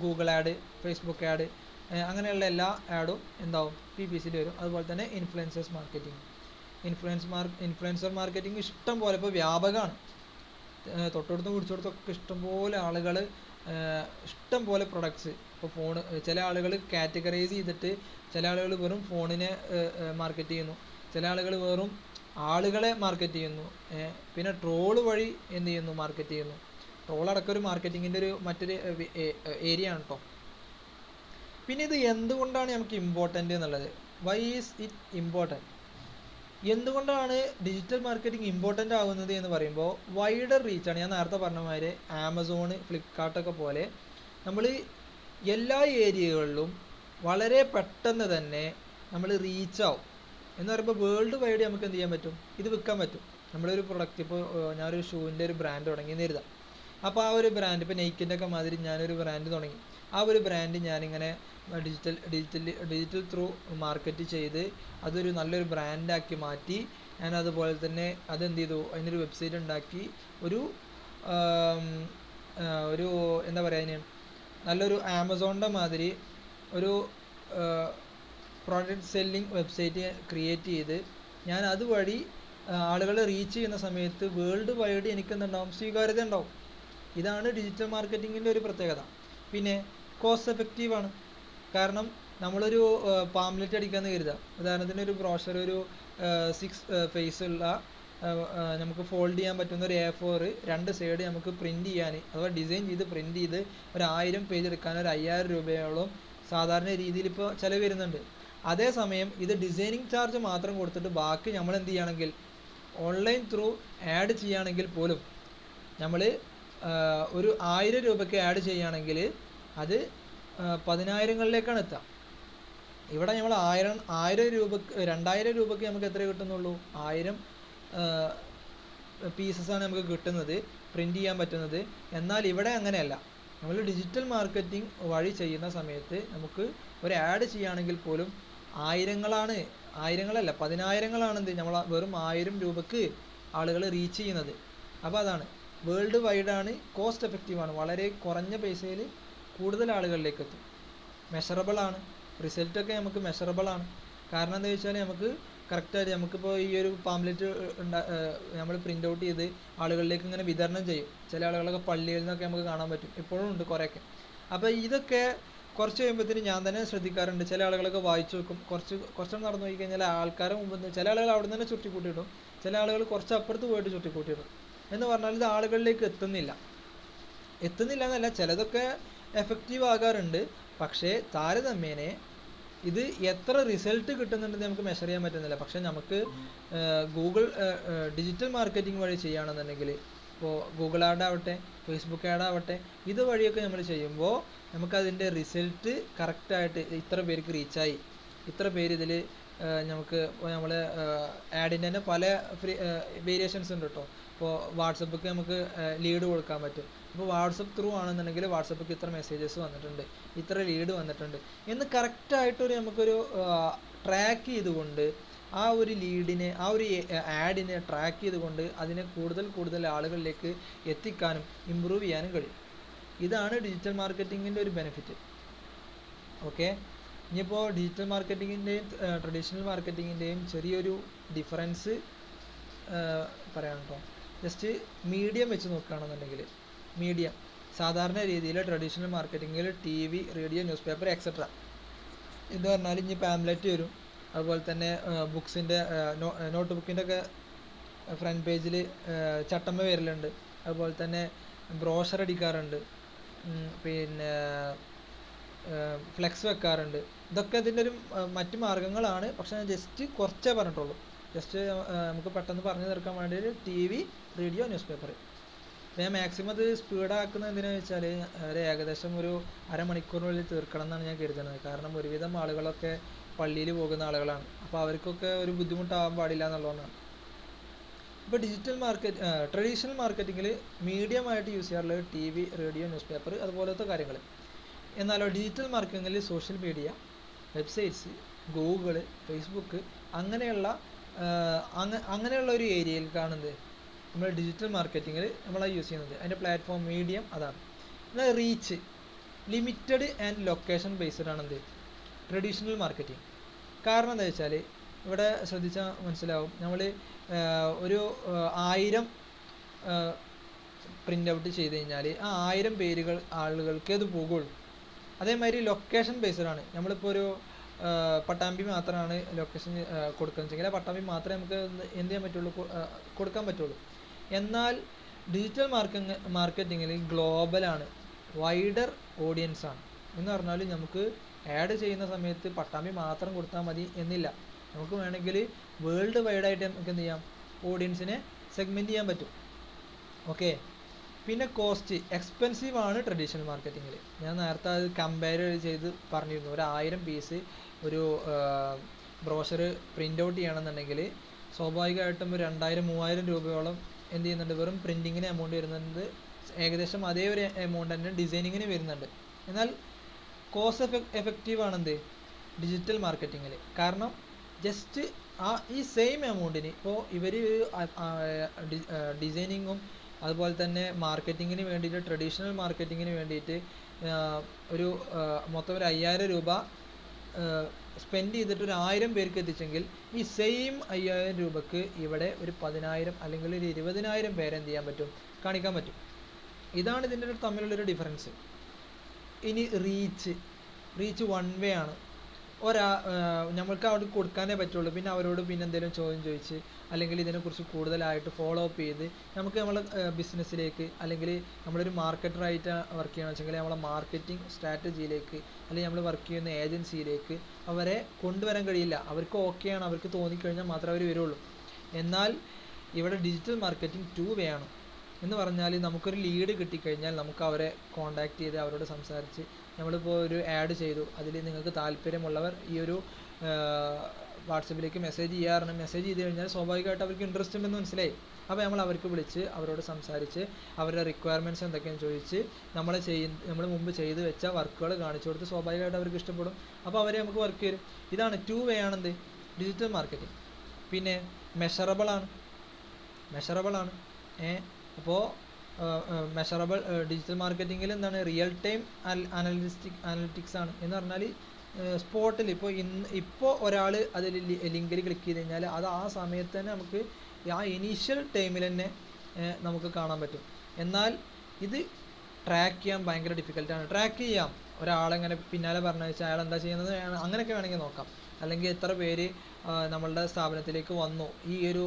ഗൂഗിൾ ആഡ്, ഫേസ്ബുക്ക് ആഡ്, അങ്ങനെയുള്ള എല്ലാ ആഡും എന്താവും, PPCയിൽ വരും. അതുപോലെ തന്നെ ഇൻഫ്ലുവൻസർ മാർക്കറ്റിംഗ് ഇഷ്ടം പോലെ ഇപ്പോൾ വ്യാപകമാണ്. തൊട്ടടുത്തും കുടിച്ചെടുത്തൊക്കെ ഇഷ്ടംപോലെ ആളുകൾ ഇഷ്ടം പോലെ പ്രൊഡക്ട്സ് ഇപ്പോൾ ഫോൺ ചില ആളുകൾ കാറ്റഗറൈസ് ചെയ്തിട്ട് ചില ആളുകൾ വെറും ഫോണിനെ മാർക്കറ്റ് ചെയ്യുന്നു, ചില ആളുകൾ വെറും ആളുകളെ മാർക്കറ്റ് ചെയ്യുന്നു, പിന്നെ ട്രോള് വഴി എന്ത് ചെയ്യുന്നു മാർക്കറ്റ് ചെയ്യുന്നു. ട്രോൾ അടക്കം ഒരു മാർക്കറ്റിങ്ങിൻ്റെ ഒരു മറ്റൊരു ഏരിയ ആണ് കേട്ടോ. പിന്നെ ഇത് എന്തുകൊണ്ടാണ് നമുക്ക് ഇമ്പോർട്ടൻ്റ് എന്നുള്ളത്, വൈ ഈസ് ഇറ്റ് ഇമ്പോർട്ടൻറ്റ്, എന്തുകൊണ്ടാണ് ഡിജിറ്റൽ മാർക്കറ്റിംഗ് ഇമ്പോർട്ടൻ്റ് ആകുന്നത് എന്ന് പറയുമ്പോൾ വൈഡർ റീച്ചാണ്. ഞാൻ നേരത്തെ പറഞ്ഞ മാതിരി ആമസോണ്, ഫ്ലിപ്കാർട്ടൊക്കെ പോലെ നമ്മൾ എല്ലാ ഏരിയകളിലും വളരെ പെട്ടെന്ന് തന്നെ നമ്മൾ റീച്ചാവും. എന്ന് പറയുമ്പോൾ വേൾഡ് വൈഡ് നമുക്ക് എന്ത് ചെയ്യാൻ പറ്റും, ഇത് വിൽക്കാൻ പറ്റും. നമ്മളൊരു പ്രൊഡക്റ്റ്, ഇപ്പോൾ ഞാനൊരു ഷൂവിൻ്റെ ഒരു ബ്രാൻഡ് തുടങ്ങി എഴുതാം. അപ്പോൾ ആ ഒരു ബ്രാൻഡ്, ഇപ്പോൾ നെയ്ക്കിൻ്റെ ഒക്കെ മാതിരി ഞാനൊരു ബ്രാൻഡ് തുടങ്ങി. ആ ഒരു ബ്രാൻഡ് ഞാനിങ്ങനെ ഡിജിറ്റൽ ത്രൂ മാർക്കറ്റ് ചെയ്ത് അതൊരു നല്ലൊരു ബ്രാൻഡാക്കി മാറ്റി. ഞാൻ അതുപോലെ തന്നെ അതെന്ത് ചെയ്തു, അതിനൊരു വെബ്സൈറ്റ് ഉണ്ടാക്കി ഒരു എന്താ പറയുക, അതിന് നല്ലൊരു ആമസോണിൻ്റെ മാതിരി ഒരു പ്രോഡക്റ്റ് സെല്ലിംഗ് വെബ്സൈറ്റ് ക്രിയേറ്റ് ചെയ്ത് ഞാൻ അതുവഴി ആളുകളെ റീച്ച് ചെയ്യുന്ന സമയത്ത് വേൾഡ് വൈഡ് എനിക്കെന്തുണ്ടാവും, സ്വീകാര്യത ഉണ്ടാവും. ഇതാണ് ഡിജിറ്റൽ മാർക്കറ്റിങ്ങിൻ്റെ ഒരു പ്രത്യേകത. പിന്നെ കോസ്റ്റ് എഫക്റ്റീവാണ്. കാരണം നമ്മളൊരു പാംലെറ്റ് അടിക്കാമെന്ന് കരുതാം. ഉദാഹരണത്തിന് ഒരു ബ്രോഷർ, ഒരു 6 ഫേസ് ഉള്ള നമുക്ക് ഫോൾഡ് ചെയ്യാൻ പറ്റുന്ന ഒരു A4 2 സൈഡ് നമുക്ക് പ്രിൻറ്റ് ചെയ്യാൻ അഥവാ ഡിസൈൻ ചെയ്ത് പ്രിൻറ്റ് ചെയ്ത് ഒരു 1000 പേജ് എടുക്കാൻ ഒരു 5000 രൂപയോളം സാധാരണ രീതിയിൽ ഇപ്പോൾ ചിലവ് വരുന്നുണ്ട്. അതേസമയം ഇത് ഡിസൈനിങ് ചാർജ് മാത്രം കൊടുത്തിട്ട് ബാക്കി നമ്മൾ എന്ത് ചെയ്യുകയാണെങ്കിൽ ഓൺലൈൻ ത്രൂ ആഡ് ചെയ്യുകയാണെങ്കിൽ പോലും നമ്മൾ ഒരു 1000 രൂപയ്ക്ക് ആഡ് ചെയ്യുകയാണെങ്കിൽ അത് 10,000ങ്ങളിലേക്കാണ് എത്തുക. ഇവിടെ നമ്മൾ 1000 രൂപക്ക് 2000 രൂപയ്ക്ക് നമുക്ക് എത്ര കിട്ടുന്നുള്ളൂ, 1000 പീസസാണ് നമുക്ക് കിട്ടുന്നത്, പ്രിൻറ്റ് ചെയ്യാൻ പറ്റുന്നത്. എന്നാൽ ഇവിടെ അങ്ങനെയല്ല. നമ്മൾ ഡിജിറ്റൽ മാർക്കറ്റിംഗ് വഴി ചെയ്യുന്ന സമയത്ത് നമുക്ക് ഒരു ആഡ് ചെയ്യുകയാണെങ്കിൽ പോലും ആയിരങ്ങളല്ല 10,000ങ്ങളാണ് എന്ത് നമ്മൾ വെറും 1000 രൂപക്ക് ആളുകൾ റീച്ച് ചെയ്യുന്നത്. അപ്പോൾ അതാണ് വേൾഡ് വൈഡാണ്, കോസ്റ്റ് എഫക്റ്റീവാണ്, വളരെ കുറഞ്ഞ പൈസയിൽ കൂടുതൽ ആളുകളിലേക്ക് എത്തും. മെഷറബിളാണ്, റിസൾട്ടൊക്കെ നമുക്ക് മെഷറബിളാണ്. കാരണം എന്താ വെച്ചാൽ നമുക്ക് കറക്റ്റായിട്ട് നമുക്കിപ്പോൾ ഈ ഒരു പാംലെറ്റ് നമ്മൾ പ്രിൻ്റ് ഔട്ട് ചെയ്ത് ആളുകളിലേക്ക് ഇങ്ങനെ വിതരണം ചെയ്യും. ചില ആളുകളൊക്കെ പള്ളിയിൽ നിന്നൊക്കെ നമുക്ക് കാണാൻ പറ്റും, ഇപ്പോഴും ഉണ്ട് കുറേയൊക്കെ. അപ്പോൾ ഇതൊക്കെ കുറച്ച് കഴിയുമ്പോഴത്തേന് ഞാൻ തന്നെ ശ്രദ്ധിക്കാറുണ്ട്. ചില ആളുകളൊക്കെ വായിച്ചു വെക്കും, കുറച്ച് നടന്നു പോയി കഴിഞ്ഞാൽ ആൾക്കാരെ മുമ്പ് ചില ആളുകൾ അവിടെ നിന്ന് തന്നെ ചുട്ടിക്കൂട്ടിയിടും, ചില ആളുകൾ കുറച്ച് അപ്പുറത്ത് പോയിട്ട് ചുട്ടിക്കൂട്ടിയിടും. എന്ന് പറഞ്ഞാൽ ഇത് ആളുകളിലേക്ക് എത്തുന്നില്ല എന്നല്ല, ചിലതൊക്കെ എഫക്റ്റീവ് ആകാറുണ്ട്. പക്ഷേ താരതമ്യേനെ ഇത് എത്ര റിസൾട്ട് കിട്ടുന്നുണ്ടെന്ന് നമുക്ക് മെഷർ ചെയ്യാൻ പറ്റുന്നില്ല. പക്ഷേ നമുക്ക് ഡിജിറ്റൽ മാർക്കറ്റിംഗ് വഴി ചെയ്യുകയാണെന്നുണ്ടെങ്കിൽ, ഇപ്പോൾ ഗൂഗിൾ ആഡ് ആവട്ടെ, ഫേസ്ബുക്ക് ആഡ് ആവട്ടെ, ഇതുവഴിയൊക്കെ നമ്മൾ ചെയ്യുമ്പോൾ നമുക്കതിൻ്റെ റിസൾട്ട് കറക്റ്റായിട്ട് ഇത്ര പേർക്ക് റീച്ചായി, ഇത്ര പേര് ഇതിൽ നമുക്ക് നമ്മൾ ആഡിൻ്റെ തന്നെ പല വേരിയേഷൻസ് ഉണ്ട് കേട്ടോ. ഇപ്പോൾ വാട്സപ്പൊക്കെ നമുക്ക് ലീഡ് കൊടുക്കാൻ പറ്റും. ഇപ്പോൾ വാട്സപ്പ് ത്രൂ ആണെന്നുണ്ടെങ്കിൽ വാട്സപ്പൊക്കെ ഇത്ര മെസ്സേജസ് വന്നിട്ടുണ്ട്, ഇത്ര ലീഡ് വന്നിട്ടുണ്ട് എന്ന് കറക്റ്റായിട്ടൊരു നമുക്കൊരു ട്രാക്ക് ചെയ്തുകൊണ്ട് ആ ഒരു ലീഡിനെ, ആ ഒരു ആഡിനെ ട്രാക്ക് ചെയ്തുകൊണ്ട് അതിനെ കൂടുതൽ ആളുകളിലേക്ക് എത്തിക്കാനും ഇമ്പ്രൂവ് ചെയ്യാനും കഴിയും. ഇതാണ് ഡിജിറ്റൽ മാർക്കറ്റിങ്ങിൻ്റെ ഒരു ബെനിഫിറ്റ്. ഓക്കെ, ഇനിയിപ്പോൾ ഡിജിറ്റൽ മാർക്കറ്റിങ്ങിൻ്റെയും ട്രഡീഷണൽ മാർക്കറ്റിങ്ങിൻ്റെയും ചെറിയൊരു ഡിഫറൻസ് പറയാം കേട്ടോ. ജസ്റ്റ് മീഡിയം വെച്ച് നോക്കുകയാണെന്നുണ്ടെങ്കിൽ, മീഡിയം സാധാരണ രീതിയിൽ ട്രഡീഷണൽ മാർക്കറ്റിങ്ങിൽ TV, radio, newspaper etcetera എന്ന് പറഞ്ഞാൽ ഇനി പാംലെറ്റ് വരും. അതുപോലെ തന്നെ ബുക്സിൻ്റെ നോട്ട് ബുക്കിൻ്റെ ഒക്കെ ഫ്രണ്ട് പേജിൽ ചട്ടമ്മ വരലുണ്ട്. അതുപോലെ തന്നെ ബ്രോഷർ അടിക്കാറുണ്ട്, പിന്നെ ഫ്ലെക്സ് വെക്കാറുണ്ട്. ഇതൊക്കെ ഇതിൻ്റെ ഒരു മറ്റു മാർഗ്ഗങ്ങളാണ്. പക്ഷേ ഞാൻ ജസ്റ്റ് കുറച്ചേ പറഞ്ഞിട്ടുള്ളൂ. ജസ്റ്റ് നമുക്ക് പെട്ടെന്ന് പറഞ്ഞു തീർക്കാൻ വേണ്ടി TV, റേഡിയോ, ന്യൂസ് പേപ്പർ. ഞാൻ മാക്സിമം അത് സ്പീഡാക്കുന്നത് എന്തിനാണെന്ന് വെച്ചാൽ ഒരു ഏകദേശം ഒരു അരമണിക്കൂറിനുള്ളിൽ തീർക്കണം എന്നാണ് ഞാൻ കരുതുന്നത്. കാരണം ഒരുവിധം ആളുകളൊക്കെ പള്ളിയിൽ പോകുന്ന ആളുകളാണ്. അപ്പോൾ അവർക്കൊക്കെ ഒരു ബുദ്ധിമുട്ടാകാൻ പാടില്ല എന്നുള്ളതാണ്. ഇപ്പോൾ ട്രഡീഷണൽ മാർക്കറ്റിങ്ങിൽ മീഡിയമായിട്ട് യൂസ് ചെയ്യാറുള്ളത് TV, റേഡിയോ, ന്യൂസ് പേപ്പർ അതുപോലത്തെ കാര്യങ്ങൾ. എന്നാലോ ഡിജിറ്റൽ മാർക്കറ്റിങ്ങിൽ social media, websites, Google, Facebook അങ്ങനെയുള്ള ഒരു ഏരിയയിൽ കാണുന്നത് നമ്മൾ ഡിജിറ്റൽ മാർക്കറ്റിങ്ങിൽ നമ്മളത് യൂസ് ചെയ്യുന്നത്. അതിൻ്റെ പ്ലാറ്റ്ഫോം മീഡിയം അതാണ്. എന്നാൽ reach limited and location based ആണെന്ത് ട്രഡീഷണൽ മാർക്കറ്റിംഗ്. കാരണം എന്താ വെച്ചാൽ ഇവിടെ ശ്രദ്ധിച്ചാൽ മനസ്സിലാവും, നമ്മൾ ഒരു 1000 പ്രിൻ്റ് ഔട്ട് ചെയ്ത് കഴിഞ്ഞാൽ ആ 1000 പേരുകൾ ആളുകൾക്ക് അത് പോകുള്ളൂ. അതേമാതിരി ലൊക്കേഷൻ ബേസ്ഡ് ആണ്. നമ്മളിപ്പോൾ ഒരു പട്ടാമ്പി മാത്രമാണ് ലൊക്കേഷൻ കൊടുക്കുന്നത് വെച്ചെങ്കിൽ ആ പട്ടാമ്പി മാത്രമേ നമുക്ക് എന്ത് ചെയ്യാൻ പറ്റുള്ളൂ, കൊടുക്കാൻ പറ്റുള്ളൂ. എന്നാൽ ഡിജിറ്റൽ മാർക്കറ്റിങ്ങിൽ ഗ്ലോബലാണ്, വൈഡർ ഓഡിയൻസ് ആണ്. എന്ന് പറഞ്ഞാൽ നമുക്ക് ആഡ് ചെയ്യുന്ന സമയത്ത് പട്ടാമ്പി മാത്രം കൊടുത്താൽ മതി എന്നില്ല. നമുക്ക് വേണമെങ്കിൽ വേൾഡ് വൈഡായിട്ട് നമുക്ക് എന്ത് ചെയ്യാം, ഓഡിയൻസിനെ സെഗ്മെൻറ്റ് ചെയ്യാൻ പറ്റും. ഓക്കെ. പിന്നെ കോസ്റ്റ് എക്സ്പെൻസീവ് ആണ് ട്രഡീഷണൽ മാർക്കറ്റിങ്ങിൽ. ഞാൻ നേരത്തെ അത് കമ്പയർ ചെയ്ത് പറഞ്ഞിരുന്നു. ഒരു 1000 പീസ് ഒരു ബ്രോഷർ പ്രിൻ്റ് ഔട്ട് ചെയ്യണമെന്നുണ്ടെങ്കിൽ സ്വാഭാവികമായിട്ടും ഒരു 2000-3000 രൂപയോളം എന്ത് ചെയ്യുന്നുണ്ട്, വെറും പ്രിൻറ്റിങ്ങിന് എമൗണ്ട് വരുന്നുണ്ട്. ഏകദേശം അതേ ഒരു എമൗണ്ട് തന്നെ ഡിസൈനിങ്ങിന് വരുന്നുണ്ട്. എന്നാൽ കോസ്റ്റ് എഫക്റ്റീവ് ആണെന്ത് ഡിജിറ്റൽ മാർക്കറ്റിങ്ങിൽ. കാരണം ജസ്റ്റ് ഈ സെയിം എമൗണ്ടിന് ഇപ്പോൾ ഇവർ ഡിസൈനിങ്ങും അതുപോലെ തന്നെ മാർക്കറ്റിങ്ങിന് വേണ്ടിയിട്ട്, ട്രഡീഷണൽ മാർക്കറ്റിങ്ങിന് വേണ്ടിയിട്ട് ഒരു മൊത്തം ഒരു 5000 രൂപ സ്പെൻഡ് ചെയ്തിട്ട് ഒരു 1000 പേർക്ക് എത്തിച്ചെങ്കിൽ ഈ സെയിം 5000 രൂപക്ക് ഇവിടെ ഒരു 10000 അല്ലെങ്കിൽ ഒരു 20000 പേരെ എന്ത് ചെയ്യാൻ പറ്റും, കാണിക്കാൻ പറ്റും. ഇതാണ് ഇതിൻ്റെ തമ്മിലുള്ളൊരു ഡിഫറൻസ്. ഇനി റീച്ച് വൺ വേ ആണ്. നമ്മൾക്ക് അവിടെ കൊടുക്കാനേ പറ്റുള്ളൂ. പിന്നെ അവരോട് പിന്നെ എന്തെങ്കിലും ചോദ്യം ചോദിച്ച് അല്ലെങ്കിൽ ഇതിനെക്കുറിച്ച് കൂടുതലായിട്ട് ഫോളോ അപ്പ് ചെയ്ത് നമുക്ക് നമ്മളെ ബിസിനസ്സിലേക്ക് അല്ലെങ്കിൽ നമ്മളൊരു മാർക്കറ്ററായിട്ട് വർക്ക് ചെയ്യണമെന്ന് വെച്ചെങ്കിൽ നമ്മളെ മാർക്കറ്റിംഗ് സ്ട്രാറ്റജിയിലേക്ക് അല്ലെങ്കിൽ നമ്മൾ വർക്ക് ചെയ്യുന്ന ഏജൻസിയിലേക്ക് അവരെ കൊണ്ടുവരാൻ കഴിയില്ല. അവർക്ക് ഓക്കെയാണ്, അവർക്ക് തോന്നിക്കഴിഞ്ഞാൽ മാത്രമേ അവർ വരുള്ളൂ. എന്നാൽ ഇവിടെ ഡിജിറ്റൽ മാർക്കറ്റിംഗ് 2 വേ ആണ്. എന്ന് പറഞ്ഞാൽ നമുക്കൊരു ലീഡ് കിട്ടിക്കഴിഞ്ഞാൽ നമുക്ക് അവരെ കോൺടാക്റ്റ് ചെയ്ത് അവരോട് സംസാരിച്ച്, നമ്മളിപ്പോൾ ഒരു ആഡ് ചെയ്തു, അതിൽ നിങ്ങൾക്ക് താല്പര്യമുള്ളവർ ഈ ഒരു വാട്സപ്പിലേക്ക് മെസ്സേജ് ചെയ്യാറുണ്ട്. മെസ്സേജ് ചെയ്ത് കഴിഞ്ഞാൽ സ്വാഭാവികമായിട്ട് അവർക്ക് ഇൻട്രസ്റ്റ് ഉണ്ടെന്ന് മനസ്സിലായി. അപ്പോൾ നമ്മൾ അവർക്ക് വിളിച്ച് അവരോട് സംസാരിച്ച് അവരുടെ റിക്വയർമെൻറ്റ്സ് എന്തൊക്കെയാണെന്ന് ചോദിച്ച് നമ്മൾ മുമ്പ് ചെയ്ത് വെച്ച വർക്കുകൾ കാണിച്ചു കൊടുത്ത് സ്വാഭാവികമായിട്ട് അവർക്ക് ഇഷ്ടപ്പെടും. അപ്പോൾ അവരെ നമുക്ക് വർക്ക് തരും. ഇതാണ് 2 വേ ആണെന്ത് ഡിജിറ്റൽ മാർക്കറ്റിംഗ്. പിന്നെ മെഷറബിൾ ആണ്. അപ്പോൾ മെഷറബിൾ ഡിജിറ്റൽ മാർക്കറ്റിങ്ങിൽ എന്താണ്, റിയൽ ടൈം അനലിറ്റിക്സ് ആണ്. എന്ന് പറഞ്ഞാൽ സ്പോട്ടിൽ ഇപ്പോൾ ഒരാൾ അതിൽ ലിങ്കിൽ ക്ലിക്ക് ചെയ്ത് കഴിഞ്ഞാൽ അത് ആ സമയത്ത് തന്നെ നമുക്ക് ആ ഇനീഷ്യൽ ടൈമിൽ തന്നെ നമുക്ക് കാണാൻ പറ്റും. എന്നാൽ ഇത് ട്രാക്ക് ചെയ്യാൻ ഭയങ്കര ഡിഫിക്കൽട്ടാണ്. ട്രാക്ക് ചെയ്യാം, ഒരാളെങ്ങനെ പിന്നാലെ പറഞ്ഞു വെച്ചാൽ അയാൾ എന്താ ചെയ്യുന്നത് അങ്ങനെയൊക്കെ വേണമെങ്കിൽ നോക്കാം. അല്ലെങ്കിൽ എത്ര പേര് നമ്മളുടെ സ്ഥാപനത്തിലേക്ക് വന്നു, ഈ ഒരു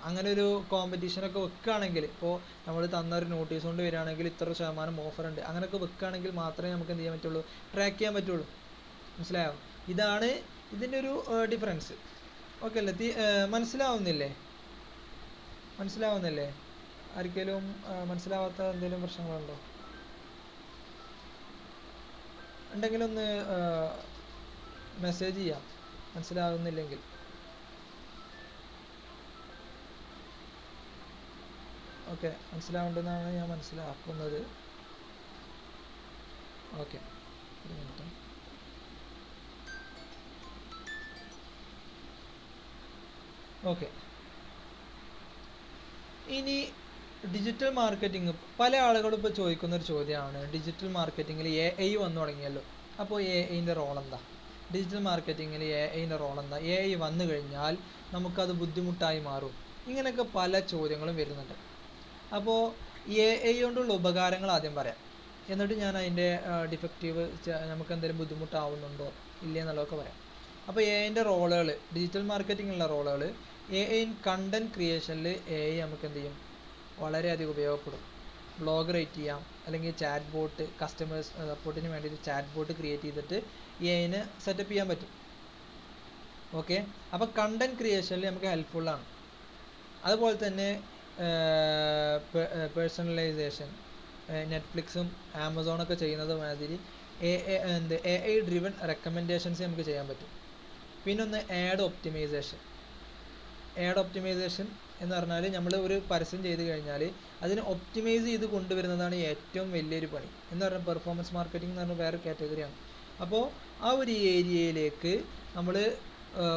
അങ്ങനെ ഒരു കോമ്പറ്റീഷനൊക്കെ വെക്കുകയാണെങ്കിൽ, ഇപ്പോൾ നമ്മൾ തന്ന ഒരു നോട്ടീസ് കൊണ്ട് വരികയാണെങ്കിൽ ഇത്ര % ഓഫർ ഉണ്ട്, അങ്ങനെയൊക്കെ വെക്കുകയാണെങ്കിൽ മാത്രമേ നമുക്ക് എന്ത് ചെയ്യാൻ പറ്റുള്ളൂ, ട്രാക്ക് ചെയ്യാൻ പറ്റുള്ളൂ. മനസ്സിലായോ? ഇതാണ് ഇതിൻ്റെ ഒരു ഡിഫറൻസ്. ഓക്കെ അല്ലേ? മനസ്സിലാവുന്നില്ലേ? ആർക്കെങ്കിലും മനസ്സിലാവാത്ത എന്തെങ്കിലും പ്രശ്നങ്ങളുണ്ടോ? ഉണ്ടെങ്കിലൊന്ന് മെസ്സേജ് ചെയ്യാം മനസ്സിലാവുന്നില്ലെങ്കിൽ. ഓക്കെ, മനസ്സിലാവുണ്ടെന്നാണ് ഞാൻ മനസ്സിലാക്കുന്നത്. ഓക്കെ, ഒരു മിനിറ്റ്. ഓക്കെ, ഇനി ഡിജിറ്റൽ മാർക്കറ്റിംഗ് പല ആളുകളും ഇപ്പോൾ ചോദിക്കുന്നൊരു ചോദ്യമാണ്. ഡിജിറ്റൽ മാർക്കറ്റിങ്ങിൽ AI വന്നു തുടങ്ങിയല്ലോ, അപ്പോൾ AIൻ്റെ റോൾ എന്താ? ഡിജിറ്റൽ മാർക്കറ്റിങ്ങിൽ AIൻ്റെ റോൾ എന്താ? AI വന്നു കഴിഞ്ഞാൽ നമുക്കത് ബുദ്ധിമുട്ടായി മാറും? ഇങ്ങനെയൊക്കെ പല ചോദ്യങ്ങളും വരുന്നുണ്ട്. അപ്പോൾ AI കൊണ്ടുള്ള ഉപകാരങ്ങൾ ആദ്യം പറയാം, എന്നിട്ട് ഞാൻ അതിൻ്റെ ഡിഫക്റ്റീവ് നമുക്ക് എന്തെങ്കിലും ബുദ്ധിമുട്ടാവുന്നുണ്ടോ ഇല്ലേ എന്നുള്ളതൊക്കെ പറയാം. അപ്പോൾ AIൻ്റെ റോളുകൾ, ഡിജിറ്റൽ മാർക്കറ്റിങ്ങിലുള്ള റോളുകൾ, AI കണ്ടൻറ് ക്രിയേഷനിൽ AI നമുക്ക് എന്ത് ചെയ്യും, വളരെയധികം ഉപയോഗപ്പെടും. ബ്ലോഗ് റൈറ്റ് ചെയ്യാം, അല്ലെങ്കിൽ ചാറ്റ് ബോട്ട്, കസ്റ്റമേഴ്സ് സപ്പോർട്ടിന് വേണ്ടിയിട്ട് ചാറ്റ് ബോട്ട് ക്രിയേറ്റ് ചെയ്തിട്ട് AIനെ സെറ്റപ്പ് ചെയ്യാൻ പറ്റും. ഓക്കെ, അപ്പോൾ കണ്ടൻറ് ക്രിയേഷനിൽ നമുക്ക് ഹെൽപ്ഫുള്ളാണ്. അതുപോലെ തന്നെ പേഴ്സണലൈസേഷൻ, നെറ്റ്ഫ്ലിക്സും ആമസോണൊക്കെ ചെയ്യുന്നത് മാതിരി AI ഡ്രിവൺ റെക്കമെൻഡേഷൻസ് നമുക്ക് ചെയ്യാൻ പറ്റും. പിന്നൊന്ന് ആഡ് ഒപ്റ്റിമൈസേഷൻ എന്ന് പറഞ്ഞാൽ നമ്മൾ ഒരു പരസ്യം ചെയ്ത് കഴിഞ്ഞാൽ അതിനെ ഒപ്റ്റിമൈസ് ചെയ്ത് കൊണ്ടുവരുന്നതാണ് ഏറ്റവും വലിയൊരു പണി. എന്ന് പറഞ്ഞാൽ പെർഫോമൻസ് മാർക്കറ്റിംഗ് എന്ന് പറഞ്ഞാൽ വേറെ കാറ്റഗറിയാണ്. അപ്പോൾ ആ ഒരു ഏരിയയിലേക്ക് നമ്മൾ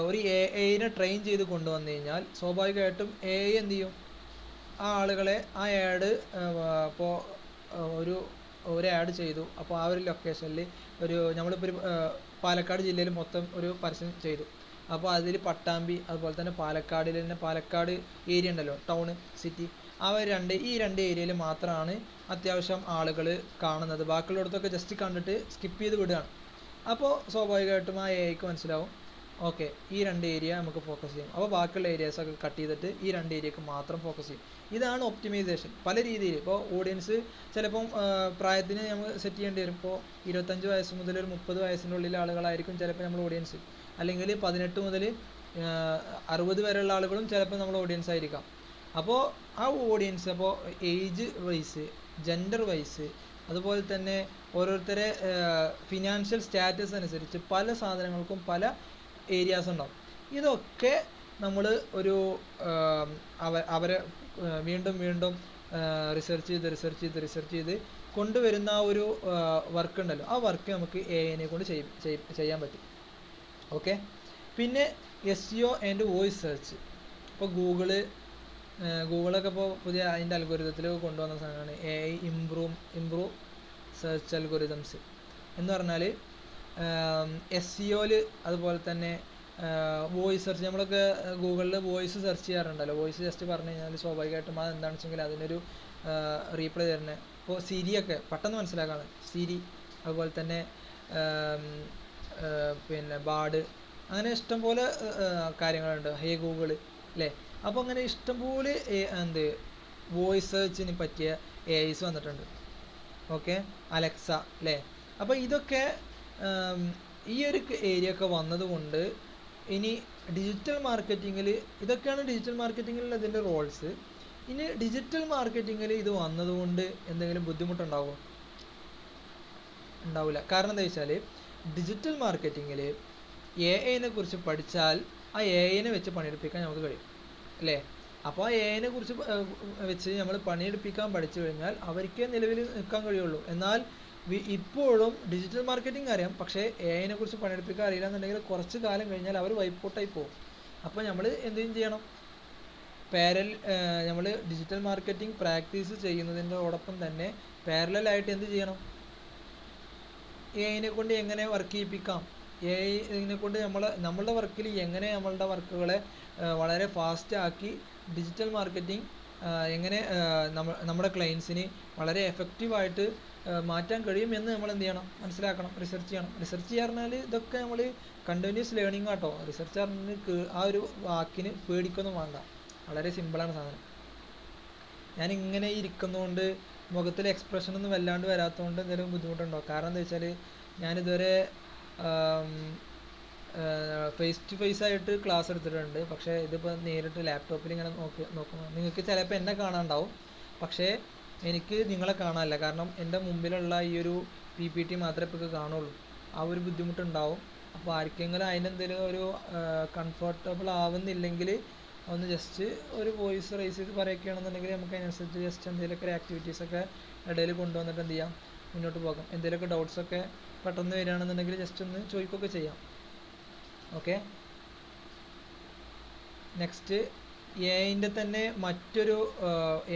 ഒരു AIനെ ട്രെയിൻ ചെയ്ത് കൊണ്ടുവന്നു കഴിഞ്ഞാൽ സ്വാഭാവികമായിട്ടും AI എന്ത് ചെയ്യും, ആ ആളുകളെ ആ ആഡ് ഇപ്പോൾ ഒരു ആഡ് ചെയ്തു, അപ്പോൾ ആ ഒരു ലൊക്കേഷനിൽ നമ്മളിപ്പോൾ ഒരു പാലക്കാട് ജില്ലയിൽ മൊത്തം ഒരു പരസ്യം ചെയ്തു. അപ്പോൾ അതിൽ പട്ടാമ്പി അതുപോലെ തന്നെ പാലക്കാടിൽ തന്നെ പാലക്കാട് ഏരിയ ഉണ്ടല്ലോ, ടൗണ്, സിറ്റി, ഈ രണ്ട് ഏരിയയിൽ മാത്രമാണ് അത്യാവശ്യം ആളുകൾ കാണുന്നത്. ബാക്കിയുള്ളിടത്തൊക്കെ ജസ്റ്റ് കണ്ടിട്ട് സ്കിപ്പ് ചെയ്ത് വിടുകയാണ്. അപ്പോൾ സ്വാഭാവികമായിട്ടും ആ എഐക്ക് മനസ്സിലാവും ഓക്കെ ഈ രണ്ട് ഏരിയ നമുക്ക് ഫോക്കസ് ചെയ്യും. അപ്പോൾ ബാക്കിയുള്ള ഏരിയാസൊക്കെ കട്ട് ചെയ്തിട്ട് ഈ രണ്ട് ഏരിയക്ക് മാത്രം ഫോക്കസ് ചെയ്യും. ഇതാണ് ഒപ്റ്റിമൈസേഷൻ. പല രീതിയിൽ ഇപ്പോൾ ഓഡിയൻസ് ചിലപ്പം പ്രായത്തിന് നമ്മൾ സെറ്റ് ചെയ്യേണ്ടി വരും. ഇപ്പോൾ 25 വയസ്സ് മുതൽ ഒരു 30 വയസ്സിൻ്റെ ഉള്ളിലെ ആളുകളായിരിക്കും ചിലപ്പോൾ നമ്മൾ ഓഡിയൻസ്, അല്ലെങ്കിൽ 18 മുതൽ 60 വരെയുള്ള ആളുകളും ചിലപ്പോൾ നമ്മൾ ഓഡിയൻസ് ആയിരിക്കാം. അപ്പോൾ ആ ഓഡിയൻസ് അപ്പോൾ ഏജ് വൈസ്, ജെൻഡർ വൈസ്, അതുപോലെ തന്നെ ഓരോരുത്തരെ ഫിനാൻഷ്യൽ സ്റ്റാറ്റസ് അനുസരിച്ച് പല സാധനങ്ങൾക്കും പല ഏരിയാസ് ഉണ്ടാവും. ഇതൊക്കെ നമ്മൾ ഒരു അവരെ വീണ്ടും വീണ്ടും റിസർച്ച് ചെയ്ത് കൊണ്ടുവരുന്ന ആ ഒരു വർക്ക് ഉണ്ടല്ലോ, ആ വർക്ക് നമുക്ക് എഐനെ കൊണ്ട് ചെയ്യാൻ പറ്റും. ഓക്കെ. പിന്നെ SEO ആൻഡ് വോയിസ് സെർച്ച്. ഇപ്പോൾ ഗൂഗിളൊക്കെ ഇപ്പോൾ പുതിയ അതിൻ്റെ അൽഗോരിതത്തിൽ കൊണ്ടുവന്ന സാധനമാണ് AI ഇംപ്രൂവ് സെർച്ച് അൽഗോരിതംസ് എന്ന് പറഞ്ഞാൽ SEOയിൽ അതുപോലെ തന്നെ വോയിസ് സെർച്ച്. നമ്മളൊക്കെ ഗൂഗിളിൽ വോയിസ് സെർച്ച് ചെയ്യാറുണ്ടല്ലോ. വോയിസ് ജസ്റ്റ് പറഞ്ഞു കഴിഞ്ഞാൽ സ്വാഭാവികമായിട്ടും അത് എന്താണെന്ന് വെച്ചെങ്കിൽ അതിനൊരു റീപ്ലൈ തരുന്നത്. ഇപ്പോൾ സിരിയൊക്കെ പെട്ടെന്ന് മനസ്സിലാക്കാണ്. സിരി, അതുപോലെ തന്നെ പിന്നെ ബാഡ്, അങ്ങനെ ഇഷ്ടംപോലെ കാര്യങ്ങളുണ്ട്. ഹേ ഗൂഗിൾ അല്ലേ. അപ്പോൾ അങ്ങനെ ഇഷ്ടംപോലെ വോയിസ് സെർച്ചിന് പറ്റിയ AIs വന്നിട്ടുണ്ട്. ഓക്കെ, അലക്സ അല്ലേ. അപ്പോൾ ഇതൊക്കെ ഈ ഒരു ഏരിയ ഒക്കെ വന്നതുകൊണ്ട് ഇനി ഡിജിറ്റൽ മാർക്കറ്റിങ്ങിൽ ഇതൊക്കെയാണ് ഡിജിറ്റൽ മാർക്കറ്റിങ്ങിൽ അതിൻ്റെ റോൾസ്. ഇനി ഡിജിറ്റൽ മാർക്കറ്റിങ്ങിൽ ഇത് വന്നതുകൊണ്ട് എന്തെങ്കിലും ബുദ്ധിമുട്ടുണ്ടാവുമോ? ഉണ്ടാവില്ല. കാരണം എന്താ വെച്ചാൽ ഡിജിറ്റൽ മാർക്കറ്റിങ്ങിൽ AIനെ കുറിച്ച് പഠിച്ചാൽ ആ AIനെ വെച്ച് പണിയെടുപ്പിക്കാൻ നമുക്ക് കഴിയും അല്ലേ. അപ്പോൾ ആ AIനെ കുറിച്ച് വെച്ച് നമ്മൾ പണിയെടുപ്പിക്കാൻ പഠിച്ചു കഴിഞ്ഞാൽ അവർക്കേ നിലവിൽ നിൽക്കാൻ കഴിയുള്ളൂ. എന്നാൽ ഇപ്പോഴും ഡിജിറ്റൽ മാർക്കറ്റിംഗ് അറിയാം, പക്ഷേ AIനെ കുറിച്ച് പണിയെടുപ്പിക്കാൻ അറിയില്ല എന്നുണ്ടെങ്കിൽ കുറച്ച് കാലം കഴിഞ്ഞാൽ അവർ വൈപ്പൗട്ടായി പോകും. അപ്പോൾ നമ്മൾ എന്തെങ്കിലും ചെയ്യണം, നമ്മൾ ഡിജിറ്റൽ മാർക്കറ്റിംഗ് പ്രാക്ടീസ് ചെയ്യുന്നതിനോടൊപ്പം തന്നെ പാരലലായിട്ട് എന്ത് ചെയ്യണം, AIനെ കൊണ്ട് എങ്ങനെ വർക്ക് ചെയ്യിപ്പിക്കാം, AIനെ കൊണ്ട് നമ്മളുടെ വർക്കിൽ എങ്ങനെ നമ്മളുടെ വർക്കുകളെ വളരെ ഫാസ്റ്റ് ആക്കി ഡിജിറ്റൽ മാർക്കറ്റിംഗ് എങ്ങനെ നമ്മുടെ ക്ലയൻസിന് വളരെ എഫക്റ്റീവായിട്ട് മാറ്റാൻ കഴിയും എന്ന് നമ്മൾ എന്ത് ചെയ്യണം, മനസ്സിലാക്കണം, റിസർച്ച് ചെയ്യണം. റിസർച്ച് ചെയ്യാൻ പറഞ്ഞാൽ ഇതൊക്കെ നമ്മൾ കണ്ടിന്യൂസ് ലേണിംഗ് ആട്ടോ. റിസർച്ച് പറഞ്ഞാൽ ആ ഒരു വാക്കിന് പേടിക്കൊന്നും വേണ്ട, വളരെ സിമ്പിളാണ് സാധനം. ഞാനിങ്ങനെ ഇരിക്കുന്നതുകൊണ്ട് മുഖത്തിൽ എക്സ്പ്രഷനൊന്നും വല്ലാണ്ട് വരാത്തതുകൊണ്ട് എന്തെങ്കിലും ബുദ്ധിമുട്ടുണ്ടോ? കാരണം എന്താ വെച്ചാൽ ഞാനിതുവരെ ഫേസ് ടു ഫേസ് ആയിട്ട് ക്ലാസ് എടുത്തിട്ടുണ്ട്. പക്ഷേ ഇതിപ്പോൾ നേരിട്ട് ലാപ്ടോപ്പിൽ ഇങ്ങനെ നോക്കുമ്പോൾ നിങ്ങൾക്ക് ചിലപ്പോൾ എന്നെ കാണാനുണ്ടാവും, പക്ഷേ എനിക്ക് നിങ്ങളെ കാണാനില്ല. കാരണം എൻ്റെ മുമ്പിലുള്ള ഈ ഒരു PPT മാത്രമേ ഇപ്പോൾ കാണുള്ളൂ. ആ ഒരു ബുദ്ധിമുട്ടുണ്ടാവും. അപ്പോൾ ആർക്കെങ്കിലും അതിനെന്തെങ്കിലും ഒരു കംഫർട്ടബിൾ ആവുന്നില്ലെങ്കിൽ ഒന്ന് ജസ്റ്റ് ഒരു വോയിസ് റൈസ് ചെയ്ത് പറയുകയാണെന്നുണ്ടെങ്കിൽ നമുക്ക് അതിനനുസരിച്ച് ജസ്റ്റ് എന്തെങ്കിലുമൊക്കെ ഒരു ആക്ടിവിറ്റീസൊക്കെ ഇടയിൽ കൊണ്ടുവന്നിട്ട് എന്ത് ചെയ്യാം, മുന്നോട്ട് പോകാം. എന്തെങ്കിലുമൊക്കെ ഡൗട്ട്സൊക്കെ പെട്ടെന്ന് വരികയാണെന്നുണ്ടെങ്കിൽ ജസ്റ്റ് ഒന്ന് ചോദിക്കുകയൊക്കെ ചെയ്യാം. ഓക്കെ. നെക്സ്റ്റ് AIൻ്റെ തന്നെ മറ്റൊരു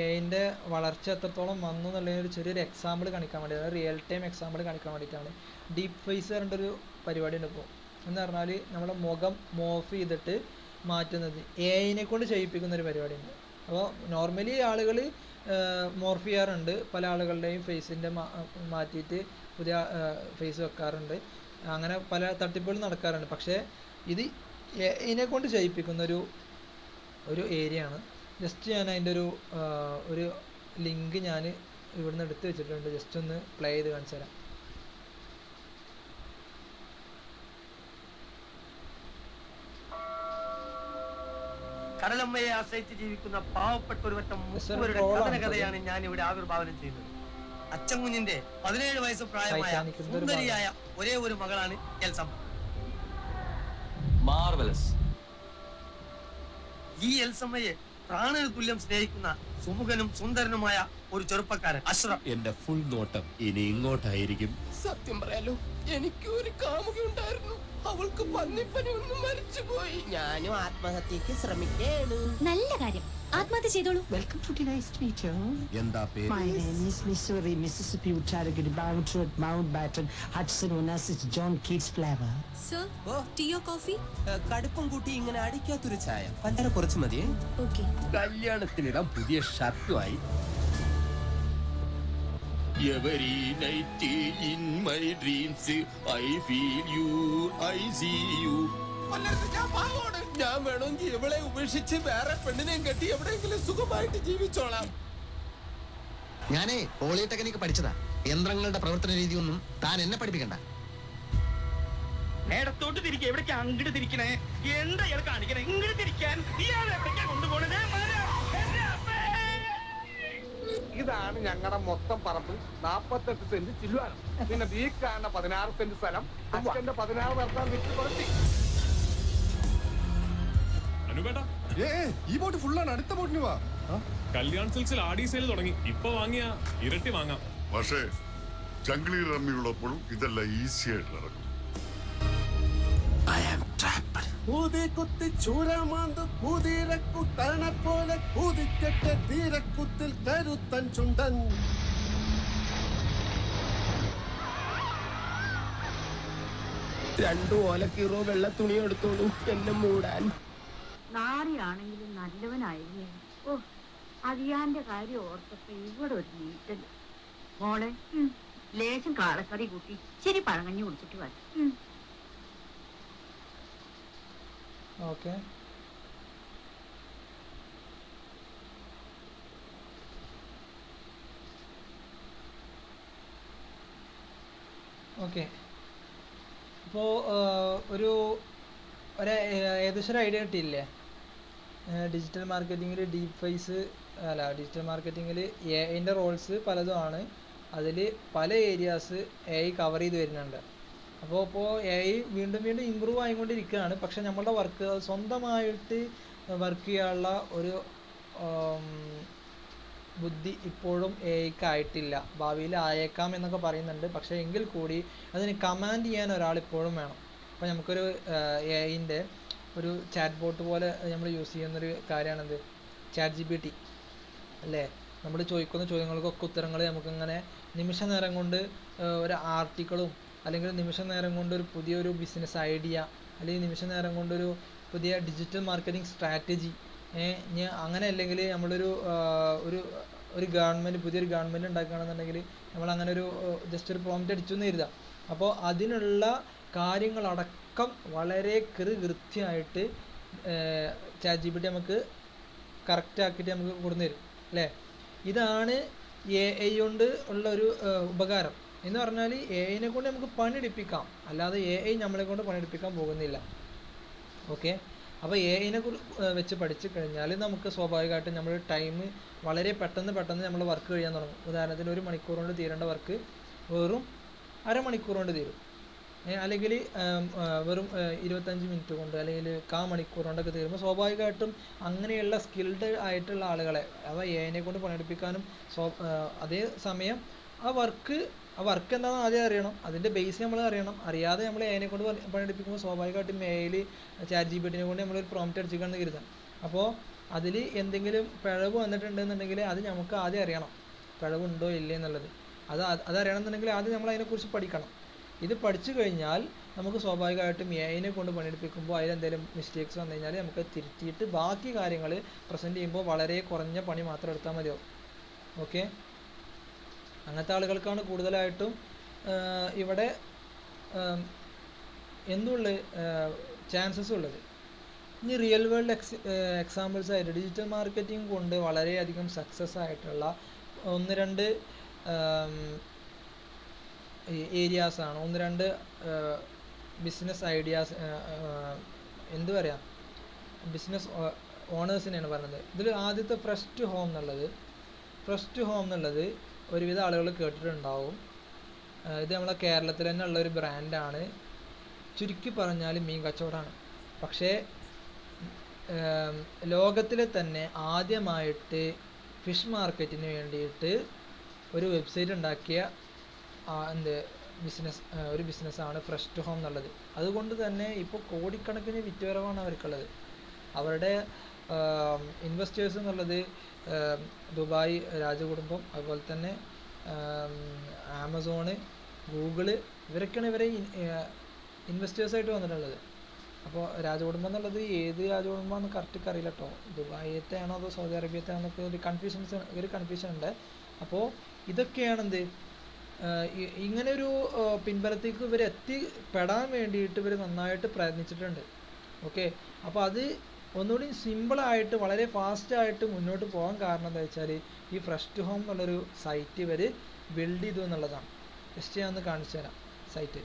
AIൻ്റെ വളർച്ച എത്രത്തോളം വന്നു എന്നുള്ളൊരു ചെറിയൊരു എക്സാമ്പിൾ കാണിക്കാൻ വേണ്ടി, അതായത് റിയൽ ടൈം എക്സാമ്പിൾ കാണിക്കാൻ വേണ്ടിയിട്ടാണ് ഡീപ്പ് ഫേസ് പറഞ്ഞിട്ടൊരു പരിപാടി ഉണ്ട് ഇപ്പോൾ. എന്ന് പറഞ്ഞാൽ നമ്മുടെ മുഖം മോർഫ് ചെയ്തിട്ട് മാറ്റുന്നത് AIനെ കൊണ്ട് ചെയ്യിപ്പിക്കുന്ന ഒരു പരിപാടിയുണ്ട്. അപ്പോൾ നോർമലി ആളുകൾ മോർഫ് ചെയ്യാറുണ്ട്, പല ആളുകളുടെയും ഫേസിൻ്റെ മാറ്റിയിട്ട് പുതിയ ഫേസ് വെക്കാറുണ്ട്, അങ്ങനെ പല തട്ടിപ്പുകൾ നടക്കാറുണ്ട്. പക്ഷേ ഇത് AIനെ കൊണ്ട് ചെയ്യിപ്പിക്കുന്ന ഒരു ഏരിയ ആണ്. ജസ്റ്റ് ഞാൻ അതിൻ്റെ ഒരു ലിങ്ക് ഞാൻ ഇവിടുന്ന് എടുത്ത് വെച്ചിട്ടുണ്ട്. ജസ്റ്റ് ഒന്ന് പ്ലേ ചെയ്ത് കാണിച്ചു തരാം. കടലമ്മയെ ആശ്രയിച്ച് ജീവിക്കുന്ന പാവപ്പെട്ട ഒരു വട്ടം മുസ്ലിമരുടെ കഥയാണ് ഞാൻ ഇവിടെ ആവിർഭാവനം ചെയ്യുന്നത്. അച്ചൻകുഞ്ഞിന്റെ 17 വയസ്സ് പ്രായമായ സുന്ദരിയായ ഒരേ ഒരു മകളാണ് എൽസമ്മ. മാർവലസ്. ഈ എൽസമ്മയെ പ്രാണന് തുല്യം സ്നേഹിക്കുന്ന സുമുഖനും സുന്ദരനുമായ ഒരു ചെറുപ്പക്കാരൻ അഷ്റഫ്. എന്റെ ഫുൾ നോട്ടം ഇനി ഇങ്ങോട്ടായിരിക്കും. സത്യം പറയാലോ, എനിക്ക് ഒരു കാമുകി ഉണ്ടായിരുന്നു. അവൾക്ക് പന്നിപ്പനി ഒന്ന് മരിച്ചുപോയി. ഞാനും ആത്മഹത്യക്ക് ശ്രമിക്കേണ്. നല്ല കാര്യം. ആത്മഹത്യ ചെയ്തോളൂ. Welcome to the nice to meet you. എന്താ പേര്? My name is Missouri, Mississippi, Chattahoochee, Bountiful, Mountbatten, Hudson, Onassis, John Keats Flavor. Sir, ടീയോ കോഫി? കടുപ്പം കൂട്ടി ഇങ്ങനെ അടിക്കാത്തൊരു ചായ. പഞ്ചാര കുറച്ച് മതിയേ. ഓക്കെ. കല്യാണത്തിനിടാൻ പുതിയ ഷർട്ടുമായി. Every night in my dreams I feel you, I see you. ഞാൻ വേണമെങ്കിൽ ഇവളെ ഉപേക്ഷിച്ച് വേറെ പെണ്ണിനെയും കെട്ടി എവിടെയെങ്കിലും സുഖമായിട്ട് ജീവിച്ചോളാം. ഞാനേ പോളിടെക്നിക് പഠിച്ചതാ. യന്ത്രങ്ങളുടെ പ്രവർത്തന രീതിയൊന്നും താൻ എന്നെ പഠിപ്പിക്കണ്ട. നേരത്തോട്ട് തിരിക്കുക, എവിടേക്ക് അങ്ങോട്ട് തിരിക്കണേ? എന്താ ഇയാൾ കാണിക്കണേ? ഇങ്ങോട്ട് തിരിക്കാൻ ഇയാൾ എവിടേക്കാ കൊണ്ടുപോണത്? ഇതാണ് ഞങ്ങളുടെ മൊത്തം പറമ്പ്. 48 സെന്റ് ചില്ലുവാനം. പിന്നെ ഈ കാണുന്ന 16 സെന്റ് സ്ഥലം അച്ഛന്റെ 16 പേർക്കാർ വിറ്റ് കൊടുത്തി. ഈ ബോട്ട് ഫുള്ളാണ്. അടുത്ത ബോട്ടിന് വാ. കല്യാൺ സിൽക്സിൽ ആഡി സെയിൽ തുടങ്ങി. ഇപ്പൊ വാങ്ങിയ ഇരട്ടി വാങ്ങാം. പക്ഷേ ജംഗ്ലി റമ്മിയുള്ളപ്പോഴും ഇതെല്ലാം ഈസി ആയിട്ട് നടക്കും. കുത്തി ചൂരമാന്ത് കുതിരക്കുട്ടനെ പോലെ കുതിക്കട്ടെ തീരക്കുത്തിൽ കരുത്തൻ ചുണ്ടൻ. രണ്ടു ഓലക്കീറോ വെള്ള തുണി എടുത്തോളൂ എന്നെ മൂടാൻ. നാരിയാണെങ്കിലും നല്ലവനായിരുന്നേ. ഓ, അതിയാന്റെ കാര്യം ഓർത്തപ്പോ ഇവിടെ ഒരു നീറ്റല്. മോളെ, ലേശം കാളക്കറി കൂട്ടി ശരി പഴങ്ങഞ്ഞി കുടിച്ചിട്ട് വരും. ഓക്കെ. ഓക്കെ, അപ്പോൾ ഏകദേശം ഒരു ഐഡിയ കിട്ടിയില്ലേ? ഡിജിറ്റൽ മാർക്കറ്റിങ്ങിൽ ഡിജിറ്റൽ മാർക്കറ്റിങ്ങിൽ എഐൻ്റെ റോൾസ് പലതുമാണ്. അതിൽ പല ഏരിയാസ് എഐ കവർ ചെയ്ത് വരുന്നുണ്ട്. അപ്പോൾ എഐ വീണ്ടും വീണ്ടും ഇമ്പ്രൂവ് ആയിക്കൊണ്ടിരിക്കുകയാണ്. പക്ഷെ നമ്മളുടെ വർക്ക് സ്വന്തമായിട്ട് വർക്ക് ചെയ്യാനുള്ള ഒരു ബുദ്ധി ഇപ്പോഴും എഐക്ക് ആയിട്ടില്ല. ഭാവിയിൽ ആയേക്കാം എന്നൊക്കെ പറയുന്നുണ്ട്. പക്ഷേ എങ്കിൽ കൂടി അതിന് കമാൻഡ് ചെയ്യാൻ ഒരാൾ ഇപ്പോഴും വേണം. അപ്പോൾ നമുക്കൊരു എഐൻ്റെ ഒരു ചാറ്റ് ബോട്ട് പോലെ നമ്മൾ യൂസ് ചെയ്യുന്നൊരു കാര്യമാണെന്ത്, ChatGPT അല്ലേ? നമ്മൾ ചോദിക്കുന്ന ചോദ്യങ്ങൾക്കൊക്കെ ഉത്തരങ്ങൾ നമുക്കിങ്ങനെ നിമിഷ നേരം കൊണ്ട് ഒരു ആർട്ടിക്കിളും അല്ലെങ്കിൽ നിമിഷ നേരം കൊണ്ട് ഒരു പുതിയൊരു ബിസിനസ് ഐഡിയ അല്ലെങ്കിൽ നിമിഷ നേരം കൊണ്ടൊരു പുതിയ ഡിജിറ്റൽ മാർക്കറ്റിംഗ് സ്ട്രാറ്റജി അങ്ങനെ അല്ലെങ്കിൽ നമ്മളൊരു ഒരു ഗവൺമെൻറ് പുതിയൊരു ഗവൺമെൻറ് ഉണ്ടാക്കുകയാണെന്നുണ്ടെങ്കിൽ നമ്മളങ്ങനെ ഒരു ജസ്റ്റ് ഒരു പ്രോംപ്റ്റ് അടിച്ചു എന്ന് കരുതാം. അപ്പോൾ അതിനുള്ള കാര്യങ്ങളടക്കം വളരെ കൃത്യമായിട്ട് ChatGPT നമുക്ക് കറക്റ്റാക്കിയിട്ട് നമുക്ക് കൊടുന്നു തരും അല്ലേ? ഇതാണ് AI കൊണ്ട് ഉള്ള ഒരു ഉപകാരം എന്ന് പറഞ്ഞാൽ. AI കൊണ്ട് നമുക്ക് പണിയെടുപ്പിക്കാം, അല്ലാതെ AI നമ്മളെ കൊണ്ട് പണിയെടുപ്പിക്കാൻ പോകുന്നില്ല. ഓക്കെ, അപ്പോൾ AI വെച്ച് പഠിച്ചു കഴിഞ്ഞാൽ നമുക്ക് സ്വാഭാവികമായിട്ടും നമ്മൾ ടൈം വളരെ പെട്ടെന്ന് നമ്മൾ വർക്ക് കഴിയാൻ തുടങ്ങും. ഉദാഹരണത്തിന് 1 മണിക്കൂർ കൊണ്ട് തീരേണ്ട വർക്ക് വെറും അരമണിക്കൂർ കൊണ്ട് തീരും. അല്ലെങ്കിൽ വെറും 25 മിനിറ്റ് കൊണ്ട് അല്ലെങ്കിൽ 1/4 മണിക്കൂർ കൊണ്ടൊക്കെ തീരുമ്പോൾ സ്വാഭാവികമായിട്ടും അങ്ങനെയുള്ള സ്കിൽഡ് ആയിട്ടുള്ള ആളുകളെ AI കൊണ്ട് പണിയെടുപ്പിക്കാനും അതേ സമയം ആ വർക്ക് എന്താണെന്ന് ആദ്യം അറിയണം. അതിൻ്റെ ബേസ് നമ്മൾ അറിയണം. അറിയാതെ നമ്മൾ AI കൊണ്ട് പണിയെടുപ്പിക്കുമ്പോൾ സ്വാഭാവികമായിട്ടും AI ChatGPT കൊണ്ട് നമ്മളൊരു പ്രോംപ്റ്റ് അടിച്ചിട്ടാണെന്ന് കരുതാം. അപ്പോൾ അതിൽ എന്തെങ്കിലും പിഴവ് വന്നിട്ടുണ്ടെന്നുണ്ടെങ്കിൽ അത് നമുക്ക് ആദ്യം അറിയണം, പിഴവുണ്ടോ ഇല്ലേ എന്നുള്ളത്. അതറിയണമെന്നുണ്ടെങ്കിൽ ആദ്യം നമ്മൾ അതിനെക്കുറിച്ച് പഠിക്കണം. ഇത് പഠിച്ചു കഴിഞ്ഞാൽ നമുക്ക് സ്വാഭാവികമായിട്ടും AI കൊണ്ട് പണിയെടുപ്പിക്കുമ്പോൾ അതിലെന്തെങ്കിലും മിസ്റ്റേക്സ് വന്നു കഴിഞ്ഞാൽ നമുക്ക് തിരുത്തിയിട്ട് ബാക്കി കാര്യങ്ങൾ പ്രസൻറ്റ് ചെയ്യുമ്പോൾ വളരെ കുറഞ്ഞ പണി മാത്രം എടുത്താൽ മതിയാവും. ഓക്കെ, അങ്ങനത്തെ ആളുകൾക്കാണ് കൂടുതലായിട്ടും ഇവിടെ എന്തുള്ള ചാൻസസ് ഉള്ളത്. ഇനി റിയൽ വേൾഡ് എക്സാമ്പിൾസ് ആയിട്ട് ഡിജിറ്റൽ മാർക്കറ്റിംഗ് കൊണ്ട് വളരെയധികം സക്സസ് ആയിട്ടുള്ള 1-2 ഏരിയാസാണ്, 1-2 ബിസിനസ് ഐഡിയാസ്, എന്തു പറയാം, ബിസിനസ് ഓണേഴ്സിനെയാണ് പറയുന്നത്. ഇതിൽ ആദ്യത്തെ ഫസ്റ്റ് ഹോം എന്നുള്ളത് ഒരുവിധ ആളുകൾ കേട്ടിട്ടുണ്ടാവും. ഇത് നമ്മളെ കേരളത്തിൽ തന്നെ ഉള്ളൊരു ബ്രാൻഡാണ്. ചുരുക്കി പറഞ്ഞാൽ മീൻ കച്ചവടമാണ്. പക്ഷേ ലോകത്തിലെ തന്നെ ആദ്യമായിട്ട് ഫിഷ് മാർക്കറ്റിന് വേണ്ടിയിട്ട് ഒരു വെബ്സൈറ്റ് ഉണ്ടാക്കിയ ഒരു ബിസിനസ്സാണ് ഫ്രഷ് ടു ഹോം എന്നുള്ളത്. അതുകൊണ്ട് തന്നെ ഇപ്പോൾ കോടിക്കണക്കിന് വിറ്റുവരവാണ് അവർക്കുള്ളത്. അവരുടെ ഇൻവെസ്റ്റേഴ്സ് എന്നുള്ളത് ദുബായ് രാജകുടുംബം, അതുപോലെ തന്നെ ആമസോണ്, ഗൂഗിള്, ഇവരൊക്കെയാണ് ഇവരെ ഇൻവെസ്റ്റേഴ്സായിട്ട് വന്നിട്ടുള്ളത്. അപ്പോൾ രാജകുടുംബം എന്നുള്ളത് ഏത് രാജകുടുംബമാണെന്ന് കറക്റ്റ് അറിയില്ല കേട്ടോ, ദുബായത്തെ ആണോ അതോ സൗദി അറേബ്യത്തെ ആണോ എന്നൊക്കെ ഒരു കൺഫ്യൂഷൻ ഉണ്ട്. അപ്പോൾ ഇതൊക്കെയാണ് എന്ത് ഇങ്ങനൊരു പിൻബലത്തേക്ക് ഇവർ എത്തിപ്പെടാൻ വേണ്ടിയിട്ട് ഇവർ നന്നായിട്ട് പ്രയത്നിച്ചിട്ടുണ്ട്. ഓക്കെ, അപ്പോൾ അത് ഒന്നുകൂടി സിമ്പിളായിട്ട് വളരെ ഫാസ്റ്റായിട്ട് മുന്നോട്ട് പോകാൻ കാരണം എന്താ വെച്ചാൽ ഈ ഫ്രഷ് ടു ഹോം എന്നുള്ളൊരു സൈറ്റ് ഇവർ ബിൽഡ് ചെയ്തു എന്നുള്ളതാണ്. ജസ്റ്റ് ഞാൻ ഒന്ന് കാണിച്ചു തരാം സൈറ്റ്.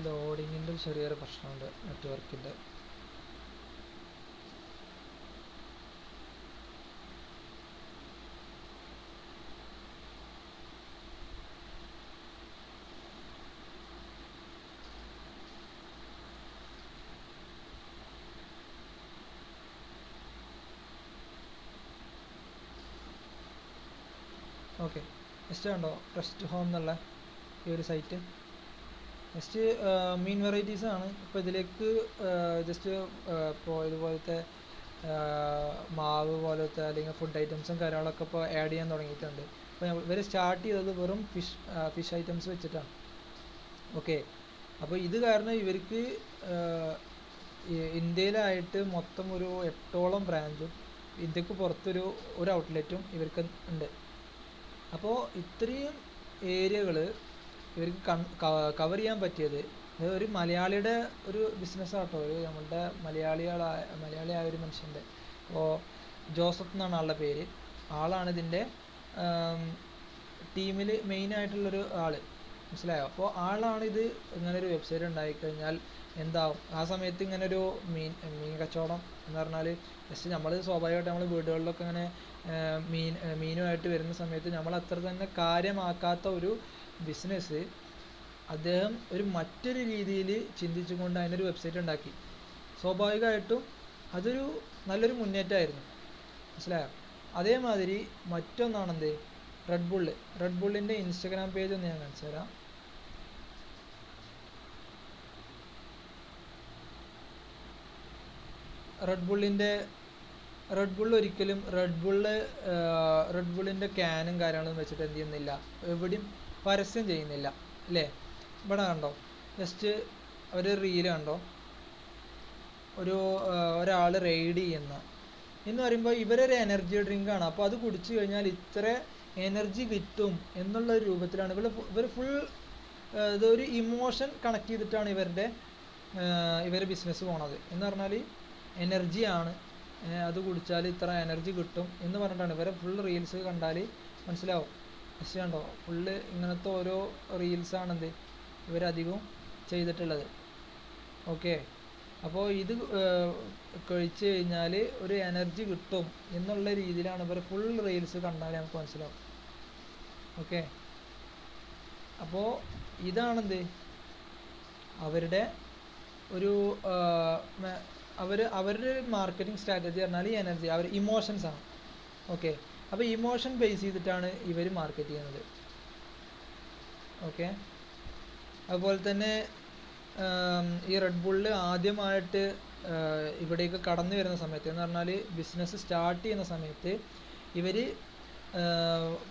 ലോഡിങ്ങിൻ്റെ ചെറിയൊരു പ്രശ്നമുണ്ട് നെറ്റ്വർക്കിൻ്റെ. ഓക്കെ, ജസ്റ്റ് കണ്ടോ ഫ്രഷ് ടു ഹോം എന്നുള്ള ഈ ഒരു സൈറ്റ്. നെക്സ്റ്റ് മീൻ വെറൈറ്റീസ് ആണ്. ഇപ്പോൾ ഇതിലേക്ക് ജസ്റ്റ് ഇപ്പോൾ ഇതുപോലത്തെ മാവ് പോലത്തെ അല്ലെങ്കിൽ ഫുഡ് ഐറ്റംസും കാര്യങ്ങളൊക്കെ ഇപ്പോൾ ആഡ് ചെയ്യാൻ തുടങ്ങിയിട്ടുണ്ട്. അപ്പോൾ ഇവർ സ്റ്റാർട്ട് ചെയ്തത് വെറും ഫിഷ് ഐറ്റംസ് വെച്ചിട്ടാണ്. ഓക്കെ, അപ്പോൾ ഇത് കാരണം ഇവർക്ക് ഇന്ത്യയിലായിട്ട് മൊത്തം ഒരു 8ഓളം ബ്രാഞ്ചും ഇന്ത്യക്ക് പുറത്തൊരു ഔട്ട്ലെറ്റും ഇവർക്ക് ഉണ്ട്. അപ്പോൾ ഇത്രയും ഏരിയകൾ ഇവർക്ക് കവർ ചെയ്യാൻ പറ്റിയത് ഒരു മലയാളിയുടെ ഒരു ബിസിനസ്സാട്ടോ, ഒരു നമ്മളുടെ മലയാളിയായ ഒരു മനുഷ്യൻ്റെ. അപ്പോൾ ജോസഫ് എന്നാണ് ആളുടെ പേര്. ആളാണ് ഇതിൻ്റെ ടീമിൽ മെയിനായിട്ടുള്ളൊരു ആൾ, മനസ്സിലായോ? അപ്പോൾ ആളാണ് ഇത് ഇങ്ങനൊരു വെബ്സൈറ്റ് ഉണ്ടായിക്കഴിഞ്ഞാൽ എന്താവും ആ സമയത്ത് ഇങ്ങനൊരു മീൻ കച്ചവടം എന്ന് പറഞ്ഞാൽ ജസ്റ്റ് നമ്മൾ സ്വാഭാവികമായിട്ട് നമ്മൾ വീടുകളിലൊക്കെ ഇങ്ങനെ മീനുമായിട്ട് വരുന്ന സമയത്ത് നമ്മൾ അത്ര തന്നെ കാര്യമാക്കാത്ത ഒരു ബിസിനസ് അദ്ദേഹം മറ്റൊരു രീതിയിൽ ചിന്തിച്ചുകൊണ്ട് അതിനൊരു വെബ്സൈറ്റ് ഉണ്ടാക്കി. സ്വാഭാവികമായിട്ടും അതൊരു നല്ലൊരു മുന്നേറ്റമായിരുന്നു, മനസ്സിലായോ? അതേമാതിരി മറ്റൊന്നാണെന്ത് റെഡ് ബുള്ളിൻ്റെ ഇൻസ്റ്റഗ്രാം പേജ് ഒന്ന് ഞാൻ കാണിച്ചു തരാം. റെഡ് ബുൾ ഒരിക്കലും റെഡ് ബുള്ളിൻ്റെ ക്യാനും കാര്യങ്ങളും വെച്ചിട്ട് എന്ത് ചെയ്യുന്നില്ല, എവിടെയും പരസ്യം ചെയ്യുന്നില്ല അല്ലേ? ഇവിടെ കണ്ടോ, ജസ്റ്റ് ഒരു റീല് കണ്ടോ, ഒരാൾ റെയ്ഡ് ചെയ്യുന്ന എന്ന് പറയുമ്പോൾ ഇവരൊരു എനർജി ഡ്രിങ്കാണ്. അപ്പോൾ അത് കുടിച്ചു കഴിഞ്ഞാൽ ഇത്ര എനർജി കിട്ടും എന്നുള്ള ഒരു രൂപത്തിലാണ് ഇവർ ഫുൾ ഇതൊരു ഇമോഷൻ കണക്ട് ചെയ്തിട്ടാണ് ഇവരുടെ ബിസിനസ് പോണത്. എന്ന് പറഞ്ഞാൽ എനർജിയാണ്, അത് കുടിച്ചാൽ ഇത്ര എനർജി കിട്ടും എന്ന് പറഞ്ഞിട്ടാണ് ഇവരെ ഫുൾ റീൽസ് കണ്ടാൽ മനസ്സിലാവും. പക്ഷേ കണ്ടോ, ഫുള്ള് ഇങ്ങനത്തെ ഓരോ റീൽസാണെന്ത് ഇവരധികവും ചെയ്തിട്ടുള്ളത്. ഓക്കെ, അപ്പോൾ ഇത് കഴിച്ച് കഴിഞ്ഞാൽ ഒരു എനർജി കിട്ടും എന്നുള്ള രീതിയിലാണ് ഇവർ ഫുൾ റീൽസ് കണ്ടാൽ നമുക്ക് മനസ്സിലാവും. ഓക്കെ, അപ്പോൾ ഇതാണെന്ത് അവരുടെ ഒരു അവരുടെ മാർക്കറ്റിംഗ് സ്ട്രാറ്റജി പറഞ്ഞാൽ ഈ എനർജി ഇമോഷൻസ് ആണ്. ഓക്കെ, അപ്പോൾ ഇമോഷൻ ബേസ് ചെയ്തിട്ടാണ് ഇവർ മാർക്കറ്റ് ചെയ്യുന്നത്. ഓക്കെ, അതുപോലെ തന്നെ ഈ റെഡ് ബുള്ള് ആദ്യമായിട്ട് ഇവിടേക്ക് കടന്നു വരുന്ന സമയത്ത് എന്ന് പറഞ്ഞാൽ ബിസിനസ് സ്റ്റാർട്ട് ചെയ്യുന്ന സമയത്ത് ഇവർ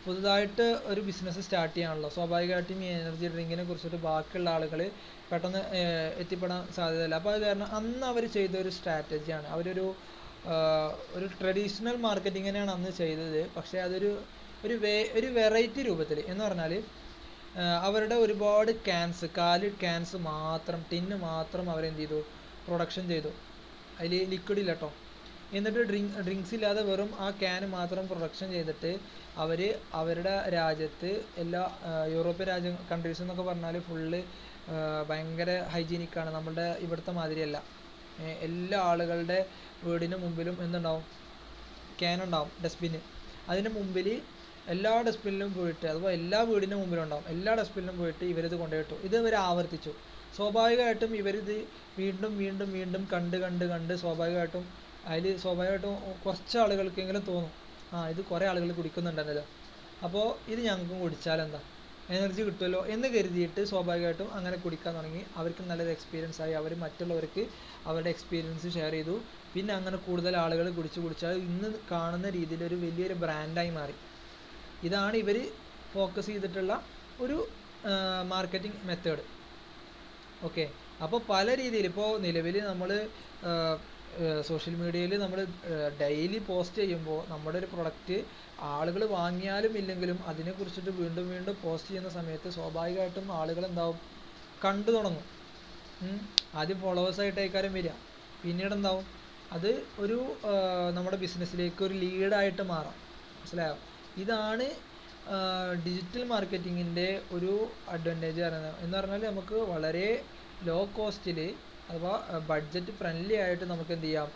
പുതുതായിട്ട് ഒരു ബിസിനസ് സ്റ്റാർട്ട് ചെയ്യാണല്ലോ, സ്വാഭാവികമായിട്ടും ഈ എനർജി ഡ്രിങ്കിനെ കുറിച്ചിട്ട് ബാക്കിയുള്ള ആളുകൾ പെട്ടെന്ന് എത്തിപ്പെടാൻ സാധ്യതയില്ല. അപ്പോൾ അത് കാരണം അന്ന് അവർ ചെയ്ത ഒരു സ്ട്രാറ്റജിയാണ്, അവരൊരു ട്രഡീഷണൽ മാർക്കറ്റിങ്ങിനെയാണ് അന്ന് ചെയ്തത്. പക്ഷേ അതൊരു വെറൈറ്റി രൂപത്തിൽ എന്ന് പറഞ്ഞാൽ അവരുടെ ഒരുപാട് ക്യാൻസ് മാത്രം ടിന്ന് മാത്രം അവരെന്ത് ചെയ്തു, പ്രൊഡക്ഷൻ ചെയ്തു. അതിൽ ലിക്വിഡ് ഇല്ല കേട്ടോ. എന്നിട്ട് ഡ്രിങ്ക്സ് ഇല്ലാതെ വെറും ആ ക്യാന് മാത്രം പ്രൊഡക്ഷൻ ചെയ്തിട്ട് അവരുടെ രാജ്യത്ത് എല്ലാ യൂറോപ്യൻ കൺട്രീസ് എന്നൊക്കെ പറഞ്ഞാൽ ഫുള്ള് ഭയങ്കര ഹൈജീനിക്കാണ്, നമ്മളുടെ ഇവിടുത്തെ മാതിരിയല്ല. എല്ലാ ആളുകളുടെ വീടിന് മുമ്പിലും എന്തുണ്ടാവും, ക്യാനുണ്ടാവും, ഡസ്റ്റ്ബിന്. അതിന് മുമ്പിൽ എല്ലാ ഡസ്റ്റ്ബിനിലും പോയിട്ട്, അതുപോലെ എല്ലാ വീടിൻ്റെ മുമ്പിലും ഉണ്ടാവും, എല്ലാ ഡസ്റ്റ്ബിനിലും പോയിട്ട് ഇവരിത് കൊണ്ടുപോയിട്ടു. ഇത് ഇവർ ആവർത്തിച്ചു. സ്വാഭാവികമായിട്ടും ഇവരിത് വീണ്ടും വീണ്ടും വീണ്ടും കണ്ട് സ്വാഭാവികമായിട്ടും കുറച്ച് ആളുകൾക്കെങ്കിലും തോന്നും, ഇത് കുറേ ആളുകൾ കുടിക്കുന്നുണ്ടെന്നല്ലോ, അപ്പോൾ ഇത് ഞങ്ങൾക്കും കുടിച്ചാലെന്താ, എനർജി കിട്ടുമല്ലോ എന്ന് കരുതിയിട്ട് സ്വാഭാവികമായിട്ടും അങ്ങനെ കുടിക്കാൻ തുടങ്ങി. അവർക്ക് നല്ലൊരു എക്സ്പീരിയൻസ് ആയി, അവർ മറ്റുള്ളവർക്ക് അവരുടെ എക്സ്പീരിയൻസ് ഷെയർ ചെയ്തു. പിന്നെ അങ്ങനെ കൂടുതൽ ആളുകൾ കുടിച്ചാൽ ഇന്ന് കാണുന്ന രീതിയിൽ ഒരു വലിയൊരു ബ്രാൻഡായി മാറി. ഇതാണ് ഇവർ ഫോക്കസ് ചെയ്തിട്ടുള്ള ഒരു മാർക്കറ്റിംഗ് മെത്തേഡ്. ഓക്കെ, അപ്പോൾ പല രീതിയിൽ ഇപ്പോൾ നിലവിൽ നമ്മൾ സോഷ്യൽ മീഡിയയിൽ നമ്മൾ ഡെയിലി പോസ്റ്റ് ചെയ്യുമ്പോൾ നമ്മുടെ ഒരു പ്രൊഡക്റ്റ് ആളുകൾ വാങ്ങിയാലും ഇല്ലെങ്കിലും അതിനെക്കുറിച്ചിട്ട് വീണ്ടും വീണ്ടും പോസ്റ്റ് ചെയ്യുന്ന സമയത്ത് സ്വാഭാവികമായിട്ടും ആളുകൾ എന്താവും, കണ്ടു തുടങ്ങും. ആദ്യം ഫോളോവേഴ്സായിട്ടേക്കാരും വരിക, പിന്നീട് എന്താവും, അത് ഒരു നമ്മുടെ ബിസിനസ്സിലേക്ക് ഒരു ലീഡായിട്ട് മാറാം. മനസ്സിലായോ? ഇതാണ് ഡിജിറ്റൽ മാർക്കറ്റിങ്ങിൻ്റെ ഒരു അഡ്വാൻറ്റേജ് എന്ന് പറഞ്ഞാൽ നമുക്ക് വളരെ ലോ കോസ്റ്റിൽ അഥവാ ബഡ്ജറ്റ് ഫ്രണ്ട്ലി ആയിട്ട് നമുക്ക് എന്ത് ചെയ്യാം,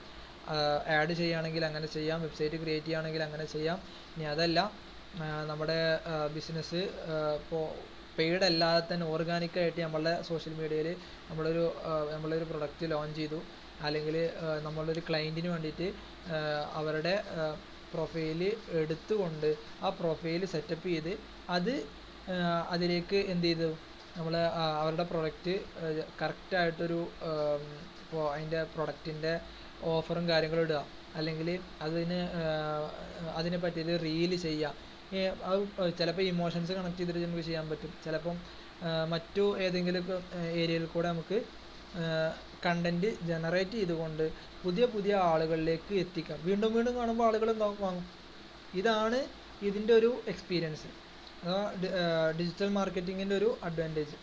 ആഡ് ചെയ്യുകയാണെങ്കിൽ അങ്ങനെ ചെയ്യാം, വെബ്സൈറ്റ് ക്രിയേറ്റ് ചെയ്യുകയാണെങ്കിൽ അങ്ങനെ ചെയ്യാം. ഇനി അതല്ല, നമ്മുടെ ബിസിനസ് ഇപ്പോൾ പെയ്ഡ് അല്ലാതെ തന്നെ ഓർഗാനിക്കായിട്ട് നമ്മളുടെ സോഷ്യൽ മീഡിയയിൽ നമ്മളൊരു പ്രൊഡക്റ്റ് ലോഞ്ച് ചെയ്തു, അല്ലെങ്കിൽ നമ്മളൊരു ക്ലയൻറ്റിന് വേണ്ടിയിട്ട് അവരുടെ പ്രൊഫൈല് എടുത്തുകൊണ്ട് ആ പ്രൊഫൈല് സെറ്റപ്പ് ചെയ്ത് അതിലേക്ക് എന്ത് ചെയ്തു, നമ്മൾ അവരുടെ പ്രൊഡക്റ്റ് കറക്റ്റായിട്ടൊരു ഇപ്പോൾ അതിൻ്റെ പ്രൊഡക്റ്റിൻ്റെ ഓഫറും കാര്യങ്ങളും ഇടുക, അല്ലെങ്കിൽ അതിനെ പറ്റിയിട്ട് റീല് ചെയ്യുക. അത് ചിലപ്പോൾ ഇമോഷൻസ് കണക്ട് ചെയ്തിട്ട് നമുക്ക് ചെയ്യാൻ പറ്റും, ചിലപ്പം മറ്റു ഏതെങ്കിലും ഏരിയയിൽ കൂടെ നമുക്ക് കണ്ടൻറ്റ് ജനറേറ്റ് ചെയ്തുകൊണ്ട് പുതിയ ആളുകളിലേക്ക് എത്തിക്കാം. വീണ്ടും വീണ്ടും കാണുമ്പോൾ ആളുകൾ വാങ്ങും. ഇതാണ് ഇതിൻ്റെ ഒരു എക്സ്പീരിയൻസ്, അതാ ഡിജിറ്റൽ മാർക്കറ്റിങ്ങിൻ്റെ ഒരു അഡ്വാൻറ്റേജ്.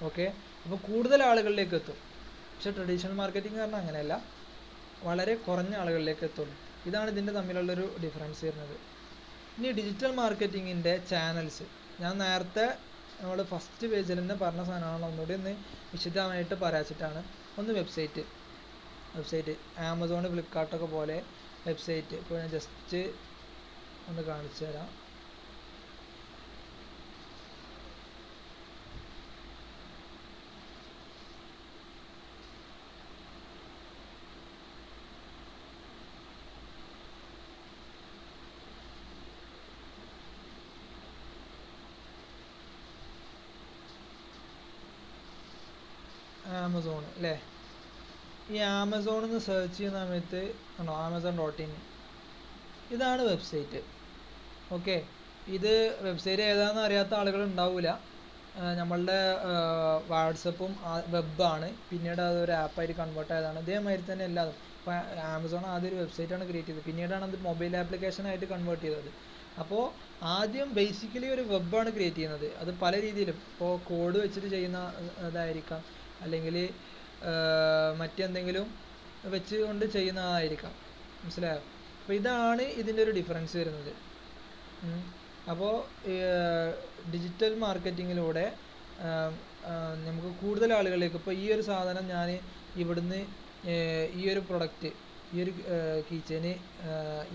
ഓക്കെ, അപ്പോൾ കൂടുതൽ ആളുകളിലേക്ക് എത്തും. പക്ഷേ ട്രഡീഷണൽ മാർക്കറ്റിംഗ് പറഞ്ഞാൽ അങ്ങനെയല്ല, വളരെ കുറഞ്ഞ ആളുകളിലേക്ക് എത്തുള്ളൂ. ഇതാണ് ഇതിൻ്റെ തമ്മിലുള്ളൊരു ഡിഫറൻസ് വരുന്നത്. ഇനി ഡിജിറ്റൽ മാർക്കറ്റിങ്ങിൻ്റെ ചാനൽസ്, ഞാൻ നേരത്തെ നമ്മൾ ഫസ്റ്റ് പേജിൽ തന്നെ പറഞ്ഞ സാധനമാണ്, ഒന്നുകൂടി ഒന്ന് വിശദമായിട്ട് പറയാച്ചിട്ടാണ്. ഒന്ന് വെബ്സൈറ്റ് ആമസോൺ ഫ്ലിപ്കാർട്ടൊക്കെ പോലെ വെബ്സൈറ്റ്. ഇപ്പോൾ ഞാൻ ജസ്റ്റ് ഒന്ന് കാണിച്ചു തരാം. ആമസോൺ അല്ലേ, ഈ ആമസോണിൽ നിന്ന് സെർച്ച് ചെയ്യുന്ന സമയത്ത് ആണോ amazon.in, ഇതാണ് വെബ്സൈറ്റ്. ഓക്കെ, ഇത് വെബ്സൈറ്റ് ഏതാണെന്ന് അറിയാത്ത ആളുകൾ ഉണ്ടാവില്ല. നമ്മളുടെ വാട്സപ്പും വെബാണ്, പിന്നീട് അതൊരു ആപ്പായിട്ട് കൺവേർട്ട് ആയതാണ്. ഇതേമാതിരി തന്നെ എല്ലാതും. ഇപ്പോൾ ആമസോൺ ആദ്യം ഒരു വെബ്സൈറ്റാണ് ക്രിയേറ്റ് ചെയ്തത്, പിന്നീടാണ് അത് മൊബൈൽ ആപ്ലിക്കേഷനായിട്ട് കൺവേർട്ട് ചെയ്തത്. അപ്പോൾ ആദ്യം ബേസിക്കലി ഒരു വെബാണ് ക്രിയേറ്റ് ചെയ്യുന്നത്. അത് പല രീതിയിലും, ഇപ്പോൾ കോഡ് വെച്ചിട്ട് ചെയ്യുന്ന ഇതായിരിക്കാം, അല്ലെങ്കിൽ മറ്റെന്തെങ്കിലും വെച്ചുകൊണ്ട് ചെയ്യുന്നതായിരിക്കാം. മനസ്സിലായോ? അപ്പോൾ ഇതാണ് ഇതിൻ്റെ ഒരു ഡിഫറൻസ് വരുന്നത്. അപ്പോൾ ഡിജിറ്റൽ മാർക്കറ്റിങ്ങിലൂടെ നമുക്ക് കൂടുതൽ ആളുകളിലേക്ക്, ഇപ്പോൾ ഈ ഒരു സാധനം ഞാൻ ഇവിടുന്ന് ഈ ഒരു പ്രൊഡക്റ്റ്, ഈ ഒരു കീച്ചെയിന്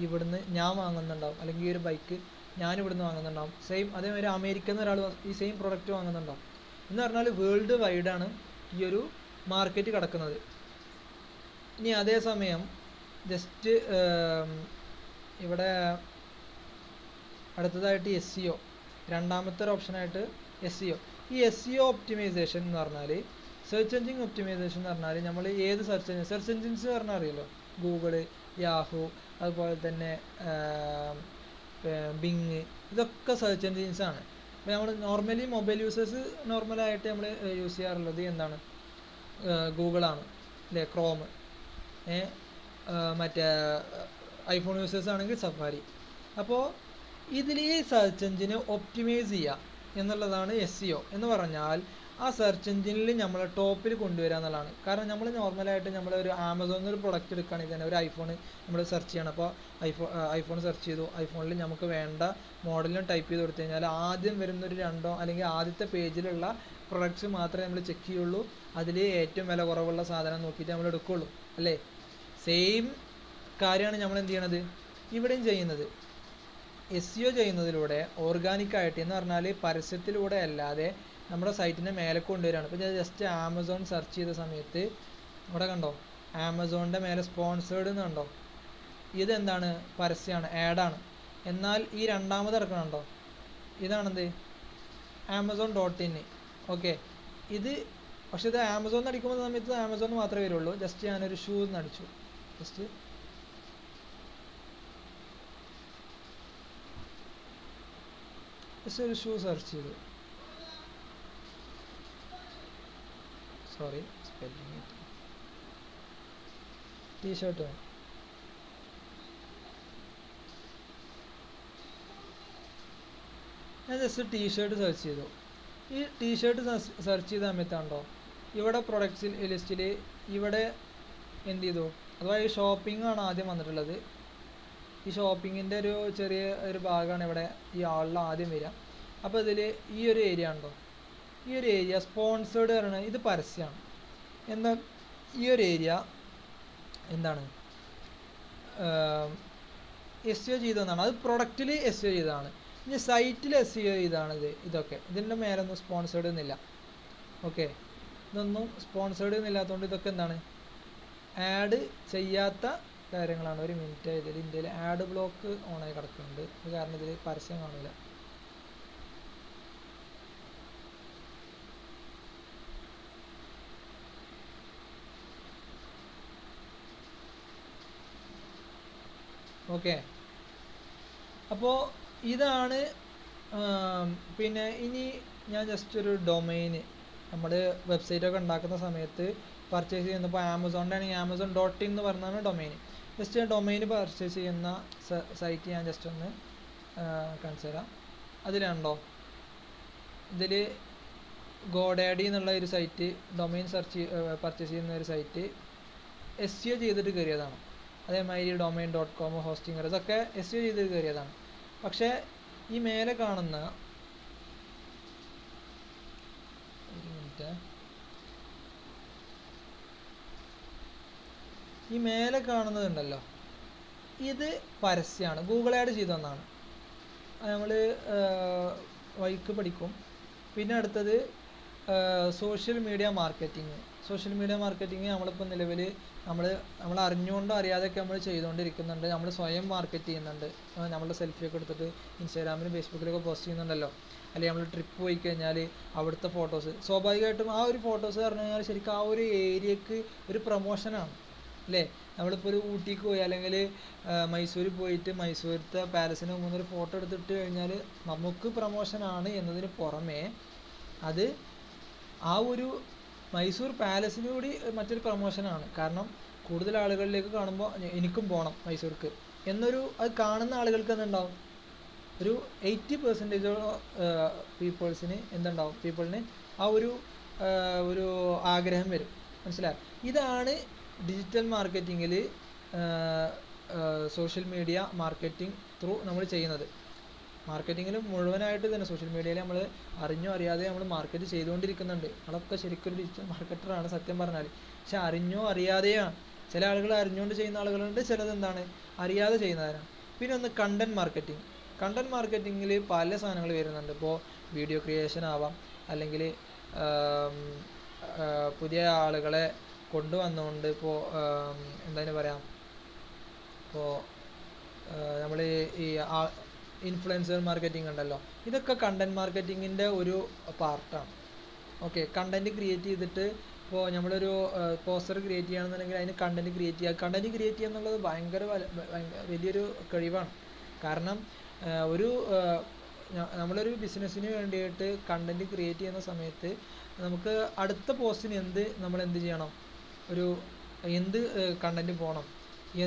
ഇവിടുന്ന് ഞാൻ വാങ്ങുന്നുണ്ടാവും, അല്ലെങ്കിൽ ഈ ഒരു ബൈക്ക് ഞാൻ ഇവിടുന്ന് വാങ്ങുന്നുണ്ടാവും. സെയിം അതേമാതിരി അമേരിക്കയിൽ നിന്ന് ഒരാൾ ഈ സെയിം പ്രൊഡക്റ്റ് വാങ്ങുന്നുണ്ടാവും. എന്ന് പറഞ്ഞാൽ വേൾഡ് വൈഡാണ് ഈ ഒരു മാർക്കറ്റ് കിടക്കുന്നത്. ഇനി അതേസമയം ജസ്റ്റ് ഇവിടെ അടുത്തതായിട്ട് SEO, രണ്ടാമത്തെ ഒരു ഓപ്ഷനായിട്ട് SEO. ഈ SEO ഒപ്റ്റിമൈസേഷൻ എന്ന് പറഞ്ഞാൽ, സെർച്ച് എഞ്ചിൻ ഒപ്റ്റിമൈസേഷൻ എന്ന് പറഞ്ഞാൽ, നമ്മൾ ഏത് സെർച്ച് എഞ്ചിൻസ് പറഞ്ഞാൽ അറിയാലോ, ഗൂഗിള്, യാഹു, അതുപോലെ തന്നെ ബിങ്, ഇതൊക്കെ സെർച്ച് എഞ്ചിൻസാണ്. അപ്പോൾ നമ്മൾ നോർമലി മൊബൈൽ യൂസേഴ്സ് നോർമലായിട്ട് നമ്മൾ യൂസ് ചെയ്യാറുള്ളത് എന്താണ്, ഗൂഗിളാണ് അല്ലേ, ക്രോം. മറ്റേ ഐഫോൺ യൂസേഴ്സ് ആണെങ്കിൽ സഫാരി. അപ്പോൾ ഇതിൽ ഈ സെർച്ച് എഞ്ചിന് ഒപ്റ്റിമൈസ് ചെയ്യുക എന്നുള്ളതാണ് SEO എന്ന് പറഞ്ഞാൽ. ആ സെർച്ച് എഞ്ചിനിൽ നമ്മൾ ടോപ്പിൽ കൊണ്ടുവരിക എന്നുള്ളതാണ്. കാരണം നമ്മൾ നോർമലായിട്ട് നമ്മളൊരു ആമസോണിൽ ഒരു പ്രൊഡക്റ്റ് എടുക്കുകയാണെങ്കിൽ തന്നെ ഒരു ഐഫോൺ നമ്മൾ സെർച്ച് ചെയ്യണം. അപ്പോൾ ഐഫോൺ സെർച്ച് ചെയ്തു, ഐഫോണിൽ നമുക്ക് വേണ്ട മോഡലിന് ടൈപ്പ് ചെയ്ത് കൊടുത്തു കഴിഞ്ഞാൽ ആദ്യം വരുന്നൊരു രണ്ടോ അല്ലെങ്കിൽ ആദ്യത്തെ പേജിലുള്ള പ്രൊഡക്ട്സ് മാത്രമേ നമ്മൾ ചെക്ക് ചെയ്യുള്ളൂ. അതിൽ ഏറ്റവും വില കുറവുള്ള സാധനം നോക്കിയിട്ട് നമ്മൾ എടുക്കുകയുള്ളൂ അല്ലേ. സെയിം കാര്യമാണ് നമ്മൾ എന്ത് ചെയ്യണത് ഇവിടെയും ചെയ്യുന്നത്. SEO ചെയ്യുന്നതിലൂടെ ഓർഗാനിക്കായിട്ട് എന്ന് പറഞ്ഞാൽ പരസ്യത്തിലൂടെ അല്ലാതെ നമ്മുടെ സൈറ്റിൻ്റെ മേലെ കൊണ്ടുവരികയാണ്. ഇപ്പോൾ ഞാൻ ജസ്റ്റ് ആമസോൺ സെർച്ച് ചെയ്ത സമയത്ത് ഇവിടെ കണ്ടോ, ആമസോണിൻ്റെ മേലെ സ്പോൺസേർഡ് എന്ന് കണ്ടോ, ഇതെന്താണ്? പരസ്യമാണ്, ആഡാണ്. എന്നാൽ ഈ രണ്ടാമത് ഇറക്കണുണ്ടോ, ഇതാണെന്ത്? amazon.in. ഓക്കെ, ഇത് പക്ഷേ ഇത് ആമസോൺ അടിക്കുന്ന സമയത്ത് ആമസോൺ മാത്രമേ വരുള്ളൂ. ജസ്റ്റ് ഞാനൊരു ഷൂ എന്ന് അടിച്ചു, ജസ്റ്റ് ഒരു ഷൂ സെർച്ച് ചെയ്തു. Sorry, spelling. ടീഷർട്ട്, ഞാൻ ജസ്റ്റ് ടീഷർട്ട് സെർച്ച് ചെയ്തു. ഈ ടീഷർട്ട് സെർച്ച് ചെയ്ത സമയത്താണോ ഇവിടെ പ്രൊഡക്ട്സിൽ ലിസ്റ്റിൽ ഇവിടെ എന്ത് ചെയ്തു, അഥവാ ഈ ഷോപ്പിംഗ് ആണ് ആദ്യം വന്നിട്ടുള്ളത്. ഈ ഷോപ്പിങ്ങിൻ്റെ ഒരു ചെറിയ ഒരു ഭാഗമാണ് ഇവിടെ ഈ ആളിൽ ആദ്യം വരിക. അപ്പോൾ ഇതിൽ ഈ ഒരു ഏരിയ ഉണ്ടോ, ഈ ഒരു ഏരിയ സ്പോൺസേർഡ് പറയുന്നത് ഇത് പരസ്യമാണ്. എന്നാൽ ഈ ഒരു ഏരിയ എന്താണ്? SEO ചെയ്തതാണ്. അത് പ്രൊഡക്റ്റിൽ SEO ചെയ്തതാണ്. ഇനി സൈറ്റിൽ SEO ചെയ്താണിത്. ഇതൊക്കെ ഇതിൻ്റെ മേലൊന്നും സ്പോൺസേർഡ് എന്നില്ല. ഓക്കെ, ഇതൊന്നും സ്പോൺസേർഡ് എന്നില്ലാത്തതുകൊണ്ട് ഇതൊക്കെ എന്താണ്? ആഡ് ചെയ്യാത്ത കാര്യങ്ങളാണ്. ഒരു മിനിറ്റ്, ഇതിൽ ഇന്ത്യയിൽ ആഡ് ബ്ലോക്ക് ഓണായി കിടക്കുന്നുണ്ട്. അത് കാരണം ഇതിൽ പരസ്യം കാണില്ല. ഓക്കെ, അപ്പോൾ ഇതാണ്. പിന്നെ ഇനി ഞാൻ ജസ്റ്റ് ഒരു ഡൊമൈന് നമ്മൾ വെബ്സൈറ്റൊക്കെ ഉണ്ടാക്കുന്ന സമയത്ത് പർച്ചേസ് ചെയ്യുന്നപ്പോൾ ആമസോണിൻ്റെ ആണെങ്കിൽ amazon.in എന്ന് പറഞ്ഞാണ് ഡൊമൈന്. ജസ്റ്റ് ഡൊമൈന് പർച്ചേസ് ചെയ്യുന്ന സൈറ്റ് ഞാൻ ജസ്റ്റ് ഒന്ന് കാണിച്ചു തരാം. അതിലുണ്ടോ, ഇതിൽ ഗോഡാഡി എന്നുള്ള ഒരു സൈറ്റ് ഡൊമൈൻ പർച്ചേസ് ചെയ്യുന്ന ഒരു സൈറ്റ് SEO ചെയ്തിട്ട് കയറിയതാണ്. അതേമാതിരി domain.com, ഹോസ്റ്റിംഗ്, ഇതൊക്കെ SEO ചെയ്തിട്ട് കയറിയതാണ്. പക്ഷേ ഈ മേലെ കാണുന്ന ഈ മേലെ കാണുന്നതുണ്ടല്ലോ, ഇത് പരസ്യമാണ്, ഗൂഗിൾ ആഡ് ചെയ്തതെന്നാണ്. നമ്മൾ വൈക്ക് പഠിക്കും. പിന്നെ അടുത്തത് social media marketing. Social media marketing നമ്മളിപ്പോൾ നിലവിൽ നമ്മൾ അറിഞ്ഞുകൊണ്ടോ അറിയാതെയൊക്കെ നമ്മൾ ചെയ്തുകൊണ്ടിരിക്കുന്നുണ്ട്. നമ്മൾ സ്വയം മാർക്കറ്റ് ചെയ്യുന്നുണ്ട്. നമ്മളുടെ സെൽഫിയൊക്കെ എടുത്തിട്ട് ഇൻസ്റ്റാഗ്രാമിലും ഫേസ്ബുക്കിലൊക്കെ പോസ്റ്റ് ചെയ്യുന്നുണ്ടല്ലോ. അല്ലെങ്കിൽ നമ്മൾ ട്രിപ്പ് പോയി കഴിഞ്ഞാൽ അവിടുത്തെ ഫോട്ടോസ്, സ്വാഭാവികമായിട്ടും ആ ഒരു ഫോട്ടോസ് പറഞ്ഞു കഴിഞ്ഞാൽ ശരിക്കും ആ ഒരു ഏരിയക്ക് ഒരു പ്രൊമോഷനാണ് അല്ലേ. നമ്മളിപ്പോൾ ഒരു ഊട്ടിക്ക് പോയി അല്ലെങ്കിൽ മൈസൂരിൽ പോയിട്ട് മൈസൂരത്തെ പാലസിന് മുമ്പ് ഒരു ഫോട്ടോ എടുത്തിട്ട് കഴിഞ്ഞാൽ നമുക്ക് പ്രൊമോഷനാണ് എന്നതിന് പുറമേ അത് ആ ഒരു മൈസൂർ പാലസിന് കൂടി മറ്റൊരു പ്രൊമോഷനാണ്. കാരണം കൂടുതൽ ആളുകളിലേക്ക് കാണുമ്പോൾ എനിക്കും പോകണം മൈസൂർക്ക് എന്നൊരു അത് കാണുന്ന ആളുകൾക്ക് എന്തുണ്ടാവും, ഒരു 80% പീപ്പിൾസിന് എന്തുണ്ടാവും, പീപ്പിളിന് ആ ഒരു ആഗ്രഹം വരും. മനസ്സിലായി? ഇതാണ് ഡിജിറ്റൽ മാർക്കറ്റിങ്ങിൽ സോഷ്യൽ മീഡിയ മാർക്കറ്റിംഗ് ത്രൂ നമ്മൾ ചെയ്യുന്നത്. മാർക്കറ്റിങ്ങിൽ മുഴുവനായിട്ട് തന്നെ സോഷ്യൽ മീഡിയയിൽ നമ്മൾ അറിഞ്ഞോ അറിയാതെ നമ്മൾ മാർക്കറ്റ് ചെയ്തുകൊണ്ടിരിക്കുന്നുണ്ട്. നമ്മളൊക്കെ ശരിക്കും ഒരു ഡിജിറ്റൽ മാർക്കറ്ററാണ് സത്യം പറഞ്ഞാൽ. പക്ഷെ അറിഞ്ഞോ അറിയാതെയാണ്. ചില ആളുകൾ അറിഞ്ഞുകൊണ്ട് ചെയ്യുന്ന ആളുകളുണ്ട്, ചിലത് എന്താണ് അറിയാതെ ചെയ്യുന്നവരാണ്. പിന്നെ ഒന്ന് കണ്ടന്റ് മാർക്കറ്റിംഗ്. കണ്ടന്റ് മാർക്കറ്റിങ്ങിൽ പല സാധനങ്ങൾ വരുന്നുണ്ട്. ഇപ്പോൾ വീഡിയോ ക്രിയേഷൻ ആവാം, അല്ലെങ്കിൽ പുതിയ ആളുകളെ കൊണ്ടുവന്നുകൊണ്ട് ഇപ്പോൾ എന്താണ് പറയാം, ഇപ്പോൾ നമ്മൾ ഈ ഇൻഫ്ലുവൻസർ മാർക്കറ്റിംഗ് ഉണ്ടല്ലോ, ഇതൊക്കെ കണ്ടന്റ് മാർക്കറ്റിങ്ങിൻ്റെ ഒരു പാർട്ടാണ്. ഓക്കെ, കണ്ടന്റ് ക്രിയേറ്റ് ചെയ്തിട്ട് ഇപ്പോൾ നമ്മളൊരു പോസ്റ്റർ ക്രിയേറ്റ് ചെയ്യുകയാണെന്നുണ്ടെങ്കിൽ അതിന് കണ്ടന്റ് ക്രിയേറ്റ് ചെയ്യുക. കണ്ടന്റ് ക്രിയേറ്റ് ചെയ്യുക എന്നുള്ളത് ഭയങ്കര വലിയൊരു കഴിവാണ്. കാരണം നമ്മളൊരു ബിസിനസ്സിന് വേണ്ടിയിട്ട് കണ്ടന്റ് ക്രിയേറ്റ് ചെയ്യുന്ന സമയത്ത് നമുക്ക് അടുത്ത പോസ്റ്റിന് നമ്മൾ എന്ത് ചെയ്യണം, എന്ത് കണ്ടന്റ് പോകണം,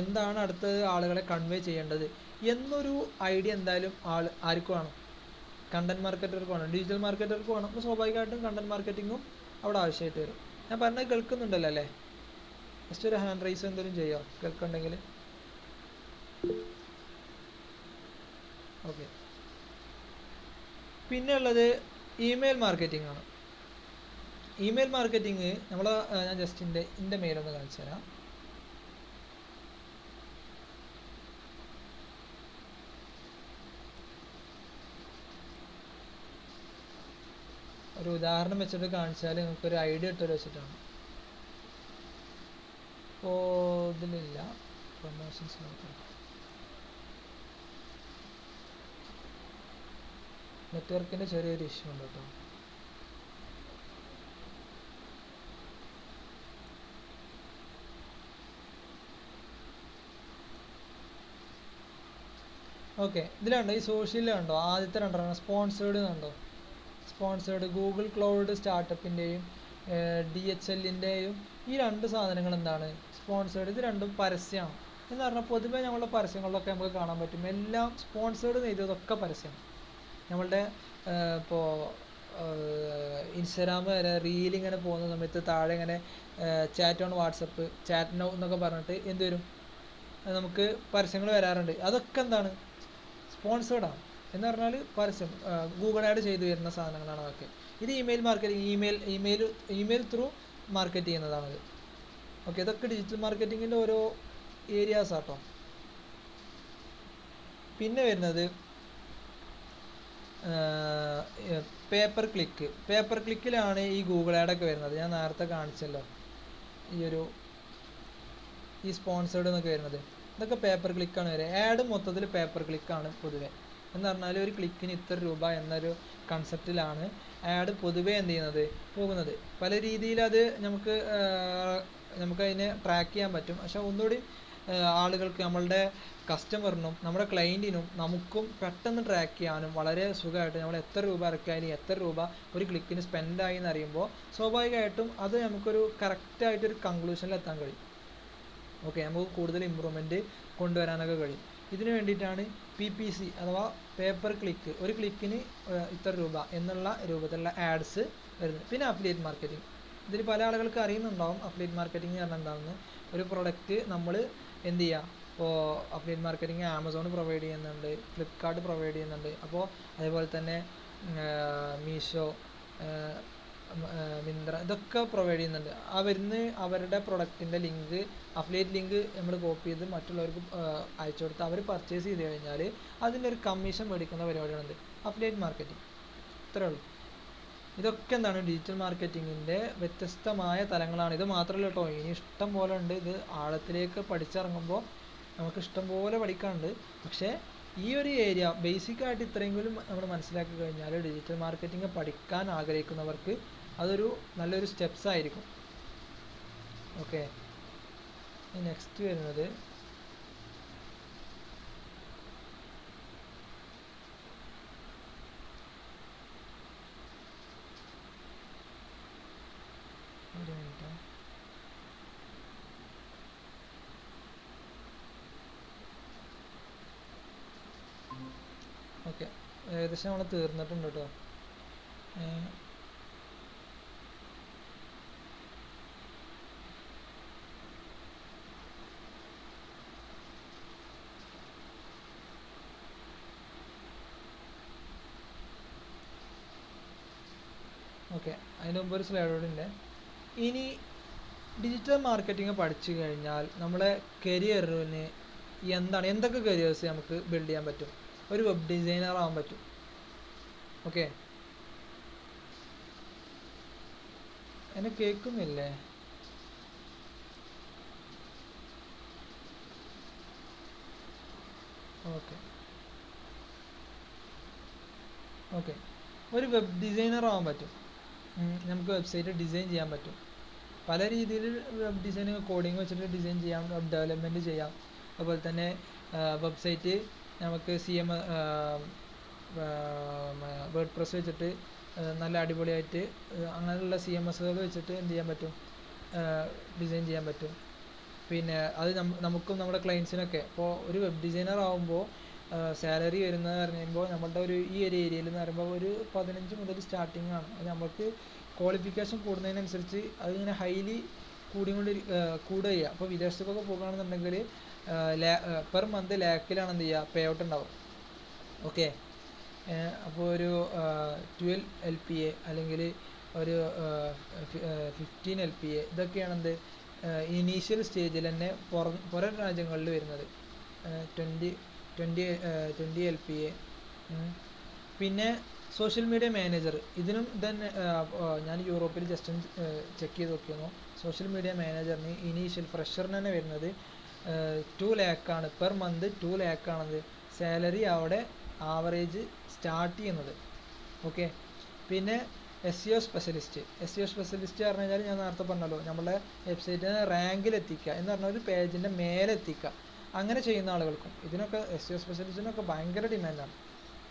എന്താണ് അടുത്ത ആളുകളെ കൺവേ ചെയ്യേണ്ടത് എന്നൊരു ഐഡിയ എന്തായാലും ആർക്ക് വേണം, കണ്ടന്റ് മാർക്കറ്റർക്ക് വേണം, ഡിജിറ്റൽ മാർക്കറ്റർക്ക് വേണം. അപ്പോൾ സ്വാഭാവികമായിട്ടും കണ്ടന്റ് മാർക്കറ്റിങ്ങും അവിടെ ആവശ്യമായിട്ട് വരും. ഞാൻ പറഞ്ഞത് കേൾക്കുന്നുണ്ടല്ലോ അല്ലേ? ജസ്റ്റ് ഒരു ഹാൻഡ് റൈസ് എന്തെങ്കിലും ചെയ്യാം കേൾക്കുന്നുണ്ടെങ്കിൽ. ഓക്കെ, പിന്നെ ഉള്ളത് ഇമെയിൽ മാർക്കറ്റിംഗ് ആണ്. ഇമെയിൽ മാർക്കറ്റിംഗ് ഞാൻ ജസ്റ്റ് എൻ്റെ മെയിലൊന്ന് കാണിച്ചു തരാം. ഒരു ഉദാഹരണം വെച്ചിട്ട് കാണിച്ചാൽ നിങ്ങൾക്കൊരു ഐഡിയ ഇട്ടൊരു വെച്ചിട്ടാണ്. ഇപ്പോൾ ഇതിലില്ല പ്രൊമോഷൻസ് നോക്കാം. നെറ്റ്വർക്കിൻ്റെ ചെറിയൊരു ഇഷ്യൂ ഉണ്ട് കേട്ടോ. ഓക്കെ, ഇതിലുണ്ടോ ഈ സോഷ്യലുണ്ടോ ആദ്യത്തെ രണ്ടെണ്ണം സ്പോൺസേർഡ് എന്നുണ്ടോ? സ്പോൺസേർഡ് ഗൂഗിൾ ക്ലൗഡ് സ്റ്റാർട്ടപ്പിൻ്റെയും DHLൻ്റെയും ഈ രണ്ട് സാധനങ്ങൾ എന്താണ് സ്പോൺസേർഡ്. ഇത് രണ്ടും പരസ്യമാണ് എന്ന് പറഞ്ഞാൽ പൊതുവേ നമ്മളുടെ പരസ്യങ്ങളിലൊക്കെ നമുക്ക് കാണാൻ പറ്റും. എല്ലാം സ്പോൺസേർഡ് ചെയ്തതൊക്കെ പരസ്യമാണ്. നമ്മളുടെ ഇപ്പോൾ ഇൻസ്റ്റാഗ്രാം വരെ റീൽ ഇങ്ങനെ പോകുന്ന സമയത്ത് താഴെ ഇങ്ങനെ chat on WhatsApp, chat now എന്നൊക്കെ പറഞ്ഞിട്ട് എന്ത് വരും, നമുക്ക് പരസ്യങ്ങൾ വരാറുണ്ട്. അതൊക്കെ എന്താണ് സ്പോൺസേർഡാണ് എന്ന് പറഞ്ഞാൽ പരസ്യം ഗൂഗിൾ ആഡ് ചെയ്ത് വരുന്ന സാധനങ്ങളാണ് അതൊക്കെ. ഇത് email marketing, email through market ചെയ്യുന്നതാണത്. ഓക്കെ, ഇതൊക്കെ ഡിജിറ്റൽ മാർക്കറ്റിങ്ങിൻ്റെ ഓരോ ഏരിയാസ് ആട്ടോ. പിന്നെ വരുന്നത് പേപ്പർ ക്ലിക്കിലാണ് ഈ ഗൂഗിൾ ആഡൊക്കെ വരുന്നത്. ഞാൻ നേരത്തെ കാണിച്ചല്ലോ ഈ സ്പോൺസേർഡ് എന്നൊക്കെ വരുന്നത്. ഇതൊക്കെ പേപ്പർ ക്ലിക്കാണ് വരിക. ആഡ് മൊത്തത്തിൽ പേപ്പർ ക്ലിക്കാണ് പൊതുവെ. എന്ന് പറഞ്ഞാൽ ഒരു ക്ലിക്കിന് ഇത്ര രൂപ എന്നൊരു കൺസെപ്റ്റിലാണ് ആഡ് പൊതുവെ എന്ത് ചെയ്യുന്നത് പോകുന്നത്. പല രീതിയിൽ അത് നമുക്കതിനെ ട്രാക്ക് ചെയ്യാൻ പറ്റും. പക്ഷെ ഒന്നുകൂടി ആളുകൾക്ക്, നമ്മളുടെ കസ്റ്റമറിനും നമ്മുടെ ക്ലയൻറ്റിനും നമുക്കും പെട്ടെന്ന് ട്രാക്ക് ചെയ്യാനും വളരെ സുഖമായിട്ട് നമ്മൾ എത്ര രൂപ ഇറക്കിയാലും എത്ര രൂപ ഒരു ക്ലിക്കിന് സ്പെൻഡായി എന്നറിയുമ്പോൾ സ്വാഭാവികമായിട്ടും അത് നമുക്കൊരു കറക്റ്റായിട്ടൊരു കൺക്ലൂഷനിൽ എത്താൻ കഴിയും. ഓക്കെ, നമുക്ക് കൂടുതൽ ഇമ്പ്രൂവ്മെൻറ്റ് കൊണ്ടുവരാനൊക്കെ കഴിയും. ഇതിന് വേണ്ടിയിട്ടാണ് PPC അഥവാ പേപ്പർ ക്ലിക്ക്, ഒരു ക്ലിക്കിന് ഇത്ര രൂപ എന്നുള്ള രൂപത്തിലുള്ള ആഡ്സ് വരുന്നത്. പിന്നെ അഫിലിയേറ്റ് മാർക്കറ്റിംഗ്, ഇതിൽ പല ആളുകൾക്ക് അറിയുന്നുണ്ടാവും അഫിലിയേറ്റ് മാർക്കറ്റിംഗ് പറഞ്ഞാൽ എന്താണെന്ന്. ഒരു പ്രൊഡക്റ്റ് നമ്മൾ എന്ത് ചെയ്യുക, ഇപ്പോൾ അഫിലിയേറ്റ് മാർക്കറ്റിംഗ് ആമസോൺ പ്രൊവൈഡ് ചെയ്യുന്നുണ്ട്, ഫ്ലിപ്കാർട്ട് പ്രൊവൈഡ് ചെയ്യുന്നുണ്ട്. അപ്പോൾ അതേപോലെ തന്നെ മീഷോ, മിന്ത്ര, ഇതൊക്കെ പ്രൊവൈഡ് ചെയ്യുന്നുണ്ട്. അവരുടെ പ്രൊഡക്റ്റിൻ്റെ ലിങ്ക്, അഫിലിയേറ്റ് ലിങ്ക് നമ്മൾ കോപ്പി ചെയ്ത് മറ്റുള്ളവർക്ക് അയച്ചു കൊടുത്ത് അവർ പർച്ചേസ് ചെയ്ത് കഴിഞ്ഞാൽ അതിൻ്റെ ഒരു കമ്മീഷൻ മേടിക്കുന്ന പരിപാടിയാണിത് അഫിലിയേറ്റ് മാർക്കറ്റിംഗ്. ഇത്രേ ഉള്ളൂ. ഇതൊക്കെ എന്താണ് ഡിജിറ്റൽ മാർക്കറ്റിങ്ങിൻ്റെ വ്യത്യസ്തമായ തലങ്ങളാണ്. ഇത് മാത്രമല്ല കേട്ടോ, ഇനി ഇഷ്ടം പോലെ ഉണ്ട്. ഇത് ആഴത്തിലേക്ക് പഠിച്ചിറങ്ങുമ്പോൾ നമുക്ക് ഇഷ്ടം പോലെ പഠിക്കാനുണ്ട്. പക്ഷേ ഈ ഒരു ഏരിയ ബേസിക്കായിട്ട് ഇത്രയെങ്കിലും നമ്മൾ മനസ്സിലാക്കി കഴിഞ്ഞാൽ ഡിജിറ്റൽ മാർക്കറ്റിംഗ് പഠിക്കാൻ ആഗ്രഹിക്കുന്നവർക്ക് അതൊരു നല്ലൊരു സ്റ്റെപ്സ് ആയിരിക്കും. ഓക്കെ, നെക്സ്റ്റ് വരുന്നത് ഓക്കെ, ഏകദേശം നമ്മൾ തീർന്നിട്ടുണ്ട് കേട്ടോ. ഓക്കെ, അതിന് മുമ്പ് ഒരു സ്ലൈഡ് കൂടെ ഉണ്ട്. ഇനി ഡിജിറ്റൽ മാർക്കറ്റിംഗ് പഠിച്ചു കഴിഞ്ഞാൽ നമ്മളെ കരിയറിന് എന്തൊക്കെ കരിയേഴ്സ് നമുക്ക് ബിൽഡ് ചെയ്യാൻ പറ്റും. ഒരു വെബ് ഡിസൈനർ ആവാൻ പറ്റും. ഓക്കെ, എന്നെ കേൾക്കുന്നില്ലേ? ഓക്കെ, ഒരു വെബ് ഡിസൈനർ ആവാൻ പറ്റും. നമുക്ക് വെബ്സൈറ്റ് ഡിസൈൻ ചെയ്യാൻ പറ്റും. പല രീതിയിൽ വെബ് ഡിസൈനിങ്, കോഡിങ് വെച്ചിട്ട് ഡിസൈൻ ചെയ്യാം, വെബ് ഡെവലപ്മെൻറ്റ് ചെയ്യാം. അതുപോലെ തന്നെ വെബ്സൈറ്റ് നമുക്ക് വേർഡ് പ്രസ് വെച്ചിട്ട് നല്ല അടിപൊളിയായിട്ട് അങ്ങനെയുള്ള CMSകൾ വെച്ചിട്ട് എന്ത് ചെയ്യാൻ പറ്റും, ഡിസൈൻ ചെയ്യാൻ പറ്റും. പിന്നെ അത് നമുക്കും നമ്മുടെ ക്ലയൻസിനൊക്കെ. ഇപ്പോൾ ഒരു വെബ് ഡിസൈനർ ആകുമ്പോൾ സാലറി വരുന്നത് പറയുമ്പോൾ നമ്മളുടെ ഈ ഒരു ഏരിയയിൽ എന്ന് പറയുമ്പോൾ ഒരു 15 മുതൽ സ്റ്റാർട്ടിങ് ആണ്. അത് നമുക്ക് ക്വാളിഫിക്കേഷൻ കൂടുന്നതിനനുസരിച്ച് അതിങ്ങനെ ഹൈലി കൂടുക ചെയ്യുക. അപ്പോൾ വിദേശത്തൊക്കെ പോകുകയാണെന്നുണ്ടെങ്കിൽ പെർ മന്ത് ലാക്കിലാണ് എന്ത് ചെയ്യുക, പേ ഔട്ട് ഉണ്ടാവും. ഓക്കെ, അപ്പോൾ ഒരു 12 LPA അല്ലെങ്കിൽ ഒരു 15 LPA ഇതൊക്കെയാണ് എന്ത് ഇനീഷ്യൽ സ്റ്റേജിൽ തന്നെ പുറം രാജ്യങ്ങളിൽ വരുന്നത്. 20 LPA. പിന്നെ സോഷ്യൽ മീഡിയ മാനേജർ ഇതിനും തന്നെ ഞാൻ യൂറോപ്പിൽ ജസ്റ്റ് ചെക്ക് ചെയ്ത് നോക്കിയിരുന്നു. സോഷ്യൽ മീഡിയ മാനേജറിന് ഇനീഷ്യൽ ഫ്രഷറിന് തന്നെ വരുന്നത് 2 lakh ആണ്, പെർ മന്ത് 2 lakh ആണത് സാലറി അവിടെ ആവറേജ് സ്റ്റാർട്ട് ചെയ്യുന്നത്. ഓക്കെ, പിന്നെ SEO സ്പെഷ്യലിസ്റ്റ് പറഞ്ഞു കഴിഞ്ഞാൽ ഞാൻ നേരത്തെ പറഞ്ഞല്ലോ, നമ്മളെ വെബ്സൈറ്റിനെ റാങ്കിലെത്തിക്കുക എന്ന് പറഞ്ഞാൽ ഒരു പേജിൻ്റെ മേലെ എത്തിക്കുക, അങ്ങനെ ചെയ്യുന്ന ആളുകൾക്കും ഇതിനൊക്കെ SEO സ്പെഷ്യലിസ്റ്റിനൊക്കെ ഭയങ്കര ഡിമാൻഡാണ്.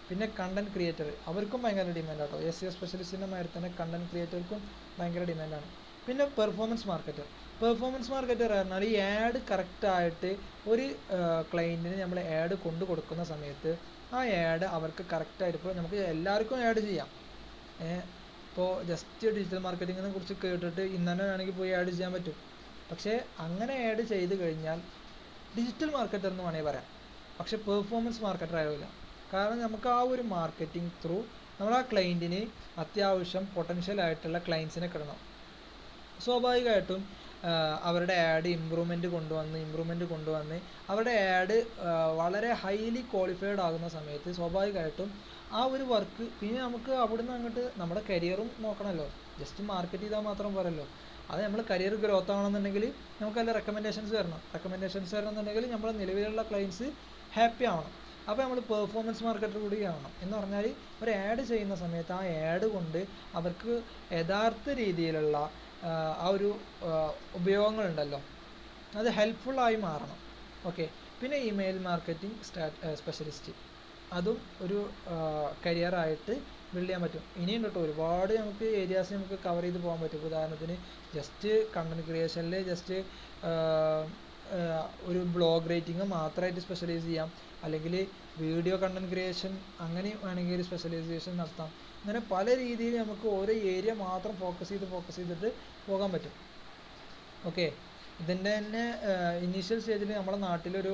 പിന്നെ കണ്ടൻറ് ക്രിയേറ്റർ, അവർക്കും ഭയങ്കര ഡിമാൻഡാണ് കേട്ടോ. SEO സ്പെഷ്യലിസ്റ്റിൻ്റെ മാതിരി തന്നെ കണ്ടൻറ് ക്രിയേറ്റർക്കും ഭയങ്കര ഡിമാൻഡാണ്. പിന്നെ പെർഫോമൻസ് മാർക്കറ്റർ പറഞ്ഞാൽ ഈ ആഡ് കറക്റ്റായിട്ട് ഒരു ക്ലയൻറ്റിന് നമ്മൾ ആഡ് കൊണ്ടു കൊടുക്കുന്ന സമയത്ത് ആ ആഡ് അവർക്ക് കറക്റ്റായിട്ട്, ഇപ്പോൾ നമുക്ക് എല്ലാവർക്കും ആഡ് ചെയ്യാം. ഇപ്പോൾ ജസ്റ്റ് ഡിജിറ്റൽ മാർക്കറ്റിങ്ങിനെ കുറിച്ച് കേട്ടിട്ട് ഇന്ന് തന്നെ വേണമെങ്കിൽ പോയി ആഡ് ചെയ്യാൻ പറ്റും. പക്ഷേ അങ്ങനെ ആഡ് ചെയ്ത് കഴിഞ്ഞാൽ ഡിജിറ്റൽ മാർക്കറ്റർ എന്ന് വേണമെങ്കിൽ പറയാം, പക്ഷേ പെർഫോമൻസ് മാർക്കറ്റർ ആവില്ല. കാരണം നമുക്ക് ആ ഒരു മാർക്കറ്റിംഗ് ത്രൂ നമ്മൾ ആ ക്ലയൻറ്റിന് അത്യാവശ്യം പൊട്ടൻഷ്യൽ ആയിട്ടുള്ള ക്ലയൻസിനെ കിട്ടണം. സ്വാഭാവികമായിട്ടും അവരുടെ ആഡ് ഇമ്പ്രൂവ്മെൻറ്റ് കൊണ്ടുവന്ന് അവരുടെ ആഡ് വളരെ ഹൈലി ക്വാളിഫൈഡ് ആകുന്ന സമയത്ത് സ്വാഭാവികമായിട്ടും ആ ഒരു വർക്ക്, പിന്നെ നമുക്ക് അവിടുന്ന് അങ്ങോട്ട് നമ്മുടെ കരിയറും നോക്കണമല്ലോ. ജസ്റ്റ് മാർക്കറ്റ് ചെയ്താൽ മാത്രം പോരല്ലോ, അത് നമ്മൾ കരിയർ ഗ്രോത്ത് ആവണമെന്നുണ്ടെങ്കിൽ നമുക്ക് നല്ല റെക്കമെൻഡേഷൻസ് വരണമെന്നുണ്ടെങ്കിൽ നമ്മുടെ നിലവിലുള്ള ക്ലയൻസ് ഹാപ്പി ആവണം. അപ്പോൾ നമ്മൾ പെർഫോമൻസ് മാർക്കറ്റർ കൂടി ആവണം. എന്ന് പറഞ്ഞാൽ ഒരു ആഡ് ചെയ്യുന്ന സമയത്ത് ആ ആഡ് കൊണ്ട് അവർക്ക് യഥാർത്ഥ രീതിയിലുള്ള ആ ഒരു ഉപയോഗങ്ങളുണ്ടല്ലോ, അത് ഹെൽപ്ഫുള്ളായി മാറണം. ഓക്കെ, പിന്നെ ഇമെയിൽ മാർക്കറ്റിംഗ് സ്പെഷ്യലിസ്റ്റ്, അതും ഒരു കരിയറായിട്ട് ബിൽഡ് ചെയ്യാൻ പറ്റും. ഇനിയുണ്ട് കേട്ടോ, ഒരുപാട് നമുക്ക് ഏരിയാസ് നമുക്ക് കവർ ചെയ്ത് പോകാൻ പറ്റും. ഉദാഹരണത്തിന് ജസ്റ്റ് കണ്ടൻറ് ക്രിയേഷനിൽ ജസ്റ്റ് ഒരു ബ്ലോഗ് റൈറ്റിംഗ് മാത്രമായിട്ട് സ്പെഷ്യലൈസ് ചെയ്യാം, അല്ലെങ്കിൽ വീഡിയോ കണ്ടൻറ് ക്രിയേഷൻ അങ്ങനെ വേണമെങ്കിൽ ഒരു സ്പെഷ്യലൈസേഷൻ നടത്താം. അങ്ങനെ പല രീതിയിൽ നമുക്ക് ഓരോ ഏരിയ മാത്രം ഫോക്കസ് ചെയ്തിട്ട് പോകാൻ പറ്റും. ഓക്കെ, ഇതിൻ്റെ തന്നെ ഇനീഷ്യൽ സ്റ്റേജിൽ നമ്മുടെ നാട്ടിലൊരു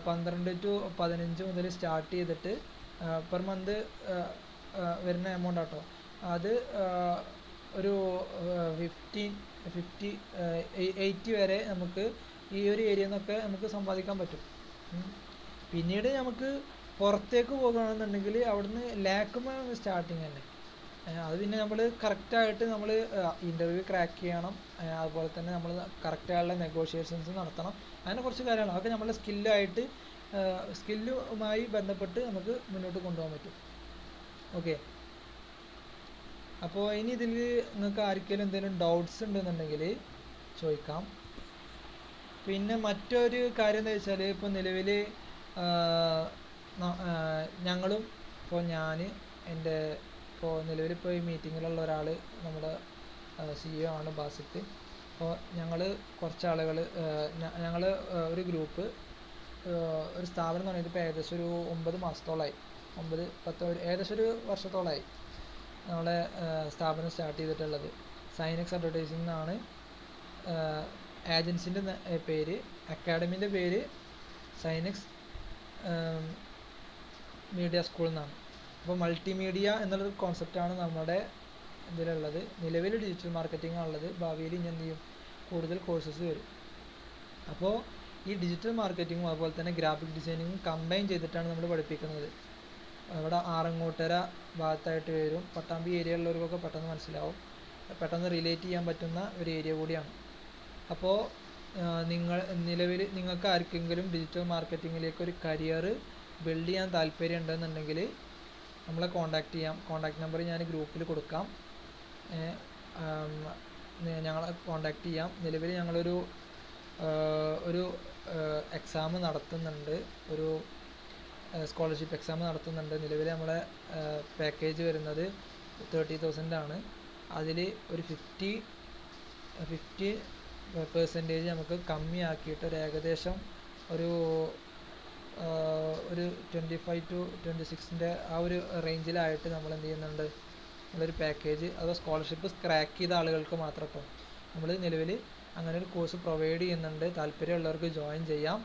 12 to 15 മുതൽ സ്റ്റാർട്ട് ചെയ്തിട്ട് പെർ മന്ത് വരുന്ന എമൗണ്ട് ആട്ടോ, അത് ഒരു 80 വരെ നമുക്ക് ഈ ഒരു ഏരിയയിൽ നിന്നൊക്കെ നമുക്ക് സമ്പാദിക്കാൻ പറ്റും. പിന്നീട് നമുക്ക് പുറത്തേക്ക് പോകുകയാണെന്നുണ്ടെങ്കിൽ അവിടുന്ന് ലാക്കുമാണ് സ്റ്റാർട്ടിങ് തന്നെ. അത് പിന്നെ നമ്മൾ കറക്റ്റായിട്ട് നമ്മൾ ഇൻ്റർവ്യൂ ക്രാക്ക് ചെയ്യണം, അതുപോലെ തന്നെ നമ്മൾ കറക്റ്റായുള്ള നെഗോഷിയേഷൻസ് നടത്തണം. അങ്ങനെ കുറച്ച് കാര്യങ്ങൾ അതൊക്കെ നമ്മളുടെ സ്കില്ലുമായി ബന്ധപ്പെട്ട് നമുക്ക് മുന്നോട്ട് കൊണ്ടുപോകാൻ പറ്റും. ഓക്കെ, അപ്പോൾ ഇനി ഇതിൽ നിങ്ങൾക്ക് ആർക്കെങ്കിലും എന്തെങ്കിലും ഡൗട്ട്സ് ഉണ്ടെന്നുണ്ടെങ്കിൽ ചോദിക്കാം. പിന്നെ മറ്റൊരു കാര്യം എന്താ വെച്ചാൽ, ഇപ്പോൾ നിലവിൽ ഞങ്ങളും എൻ്റെ നിലവിലിപ്പോൾ ഈ മീറ്റിങ്ങിലുള്ള ഒരാൾ നമ്മുടെ CEO ആണ് ബാസിത്ത്. അപ്പോൾ ഞങ്ങൾ കുറച്ച് ആളുകൾ ഞങ്ങൾ ഒരു ഗ്രൂപ്പ് ഒരു സ്ഥാപനം എന്ന് പറയുന്നത് ഇപ്പോൾ ഏകദേശം ഒരു 9 മാസത്തോളമായി, 9-10 ഏകദേശം ഒരു വർഷത്തോളമായി നമ്മളെ സ്ഥാപനം സ്റ്റാർട്ട് ചെയ്തിട്ടുള്ളത്. സൈനെക്സ് അഡ്വർടൈസിംഗ് എന്നാണ് ഏജൻസിൻ്റെ പേര്. അക്കാഡമിൻ്റെ പേര് സൈനെക്സ് മീഡിയ സ്കൂൾ എന്നാണ്. അപ്പോൾ മൾട്ടിമീഡിയ എന്നുള്ളൊരു കോൺസെപ്റ്റാണ് നമ്മുടെ ഇതിലുള്ളത്. നിലവിൽ ഡിജിറ്റൽ മാർക്കറ്റിംഗ് ആണുള്ളത്, ഭാവിയിൽ ഇനി എന്ത് ചെയ്യും, കൂടുതൽ കോഴ്സസ് വരും. അപ്പോൾ ഈ ഡിജിറ്റൽ മാർക്കറ്റിങ്ങും അതുപോലെ തന്നെ ഗ്രാഫിക് ഡിസൈനിങ്ങും കമ്പൈൻ ചെയ്തിട്ടാണ് നമ്മൾ പഠിപ്പിക്കുന്നത്. ഇവിടെ ആറങ്ങോട്ടര ഭാഗത്തായിട്ട് വരും. പട്ടാമ്പി ഏരിയ ഉള്ളവർക്കൊക്കെ പെട്ടെന്ന് മനസ്സിലാവും, പെട്ടെന്ന് റിലേറ്റ് ചെയ്യാൻ പറ്റുന്ന ഒരു ഏരിയ കൂടിയാണ്. അപ്പോൾ നിങ്ങൾക്ക് ആർക്കെങ്കിലും ഡിജിറ്റൽ മാർക്കറ്റിങ്ങിലേക്ക് ഒരു കരിയർ ബിൽഡ് ചെയ്യാൻ താല്പര്യം ഉണ്ടെന്നുണ്ടെങ്കിൽ നമ്മളെ കോൺടാക്റ്റ് ചെയ്യാം. കോൺടാക്റ്റ് നമ്പർ ഞാൻ ഗ്രൂപ്പിൽ കൊടുക്കാം, ഞങ്ങളെ കോൺടാക്റ്റ് ചെയ്യാം. നിലവിൽ ഞങ്ങളൊരു എക്സാം നടത്തുന്നുണ്ട്, ഒരു സ്കോളർഷിപ്പ് എക്സാം നടത്തുന്നുണ്ട്. നിലവിൽ നമ്മളെ പാക്കേജ് വരുന്നത് 30,000 ആണ്. അതിൽ ഒരു 50% നമുക്ക് കമ്മിയാക്കിയിട്ട് ഒരു ഏകദേശം ഒരു 25 to 26 ആ ഒരു റേഞ്ചിലായിട്ട് നമ്മൾ എന്ത് ചെയ്യുന്നുണ്ട്, നമ്മളൊരു പാക്കേജ് അതോ സ്കോളർഷിപ്പ് ക്രാക്ക് ചെയ്ത ആളുകൾക്ക് മാത്രം കേട്ടോ നമ്മൾ നിലവിൽ അങ്ങനെ ഒരു കോഴ്സ് പ്രൊവൈഡ് ചെയ്യുന്നുണ്ട്. താല്പര്യമുള്ളവർക്ക് ജോയിൻ ചെയ്യാം.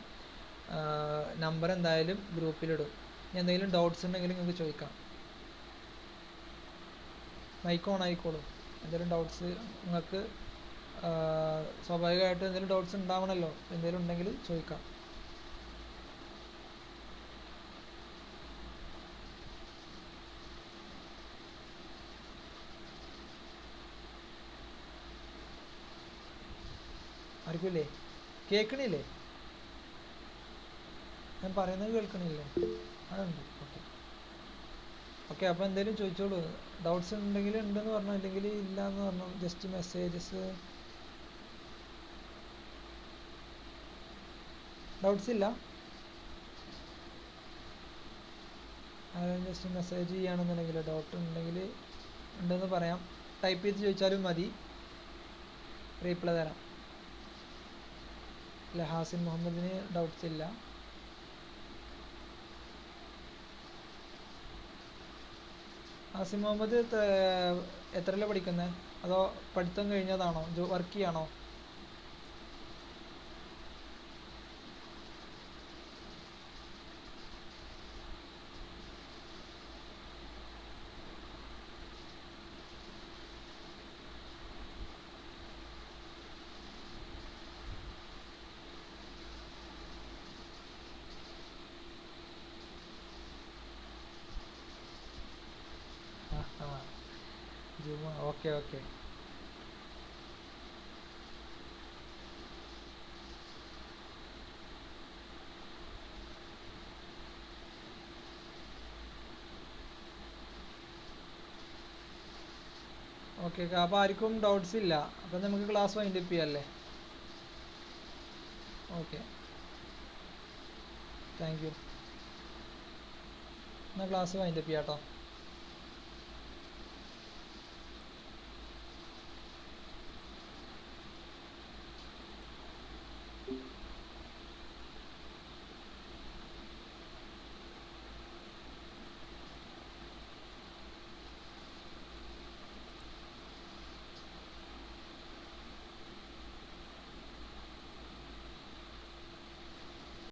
നമ്പർ എന്തായാലും ഗ്രൂപ്പിലിടും. ഇനി എന്തെങ്കിലും ഡൗട്ട്സ് ഉണ്ടെങ്കിൽ നിങ്ങൾക്ക് ചോദിക്കാം. മൈക്ക് ഓൺ ആയിക്കോളും. എന്തെങ്കിലും ഡൗട്ട്സ് നിങ്ങൾക്ക് സ്വാഭാവികമായിട്ടും എന്തെങ്കിലും ഡൗട്ട്സ് ഉണ്ടാവണമല്ലോ, എന്തെങ്കിലും ഉണ്ടെങ്കിൽ ചോദിക്കാം. ആർക്കുമില്ലേ? കേൾക്കണില്ലേ? ഞാൻ പറയുന്നത് കേൾക്കണില്ലേ? അതുണ്ട്. Okay okay. അപ്പോൾ എന്തെങ്കിലും ചോദിച്ചോളൂ. ഡൗട്ട്സ് ഉണ്ടെങ്കിൽ ഉണ്ടെന്ന് പറഞ്ഞു, ഇല്ലെങ്കിൽ ഇല്ല എന്ന് പറഞ്ഞു. Just messages. ഡൗട്ട്സ് ഇല്ല? ജസ്റ്റ് മെസ്സേജ് ചെയ്യുകയാണെന്നുണ്ടെങ്കിൽ ഡൗട്ട് ഉണ്ടെങ്കിൽ ഉണ്ടെന്ന് പറയാം. ടൈപ്പ് ചെയ്ത് ചോദിച്ചാലും മതി, റീപ്ലൈ തരാം. അല്ല, ഹാസിൻ മുഹമ്മദിന് ഡൗട്ട്സ് ഇല്ല. ഹാസിൻ മുഹമ്മദ് എത്രയിലാണ് പഠിക്കുന്നത്? അതോ പഠിത്തം കഴിഞ്ഞതാണോ? വർക്ക് ചെയ്യാണോ? ജുമ. Okay okay. ഓക്കെ. അപ്പോൾ ആർക്കും ഡൗട്ട്സ് ഇല്ല. അപ്പം നമുക്ക് ക്ലാസ് വൈൻഡപ്പ് ചെയ്യാമല്ലേ? Okay, thank you. എന്നാൽ ക്ലാസ് വൈൻഡപ്പ് ചെയ്യാം കേട്ടോ.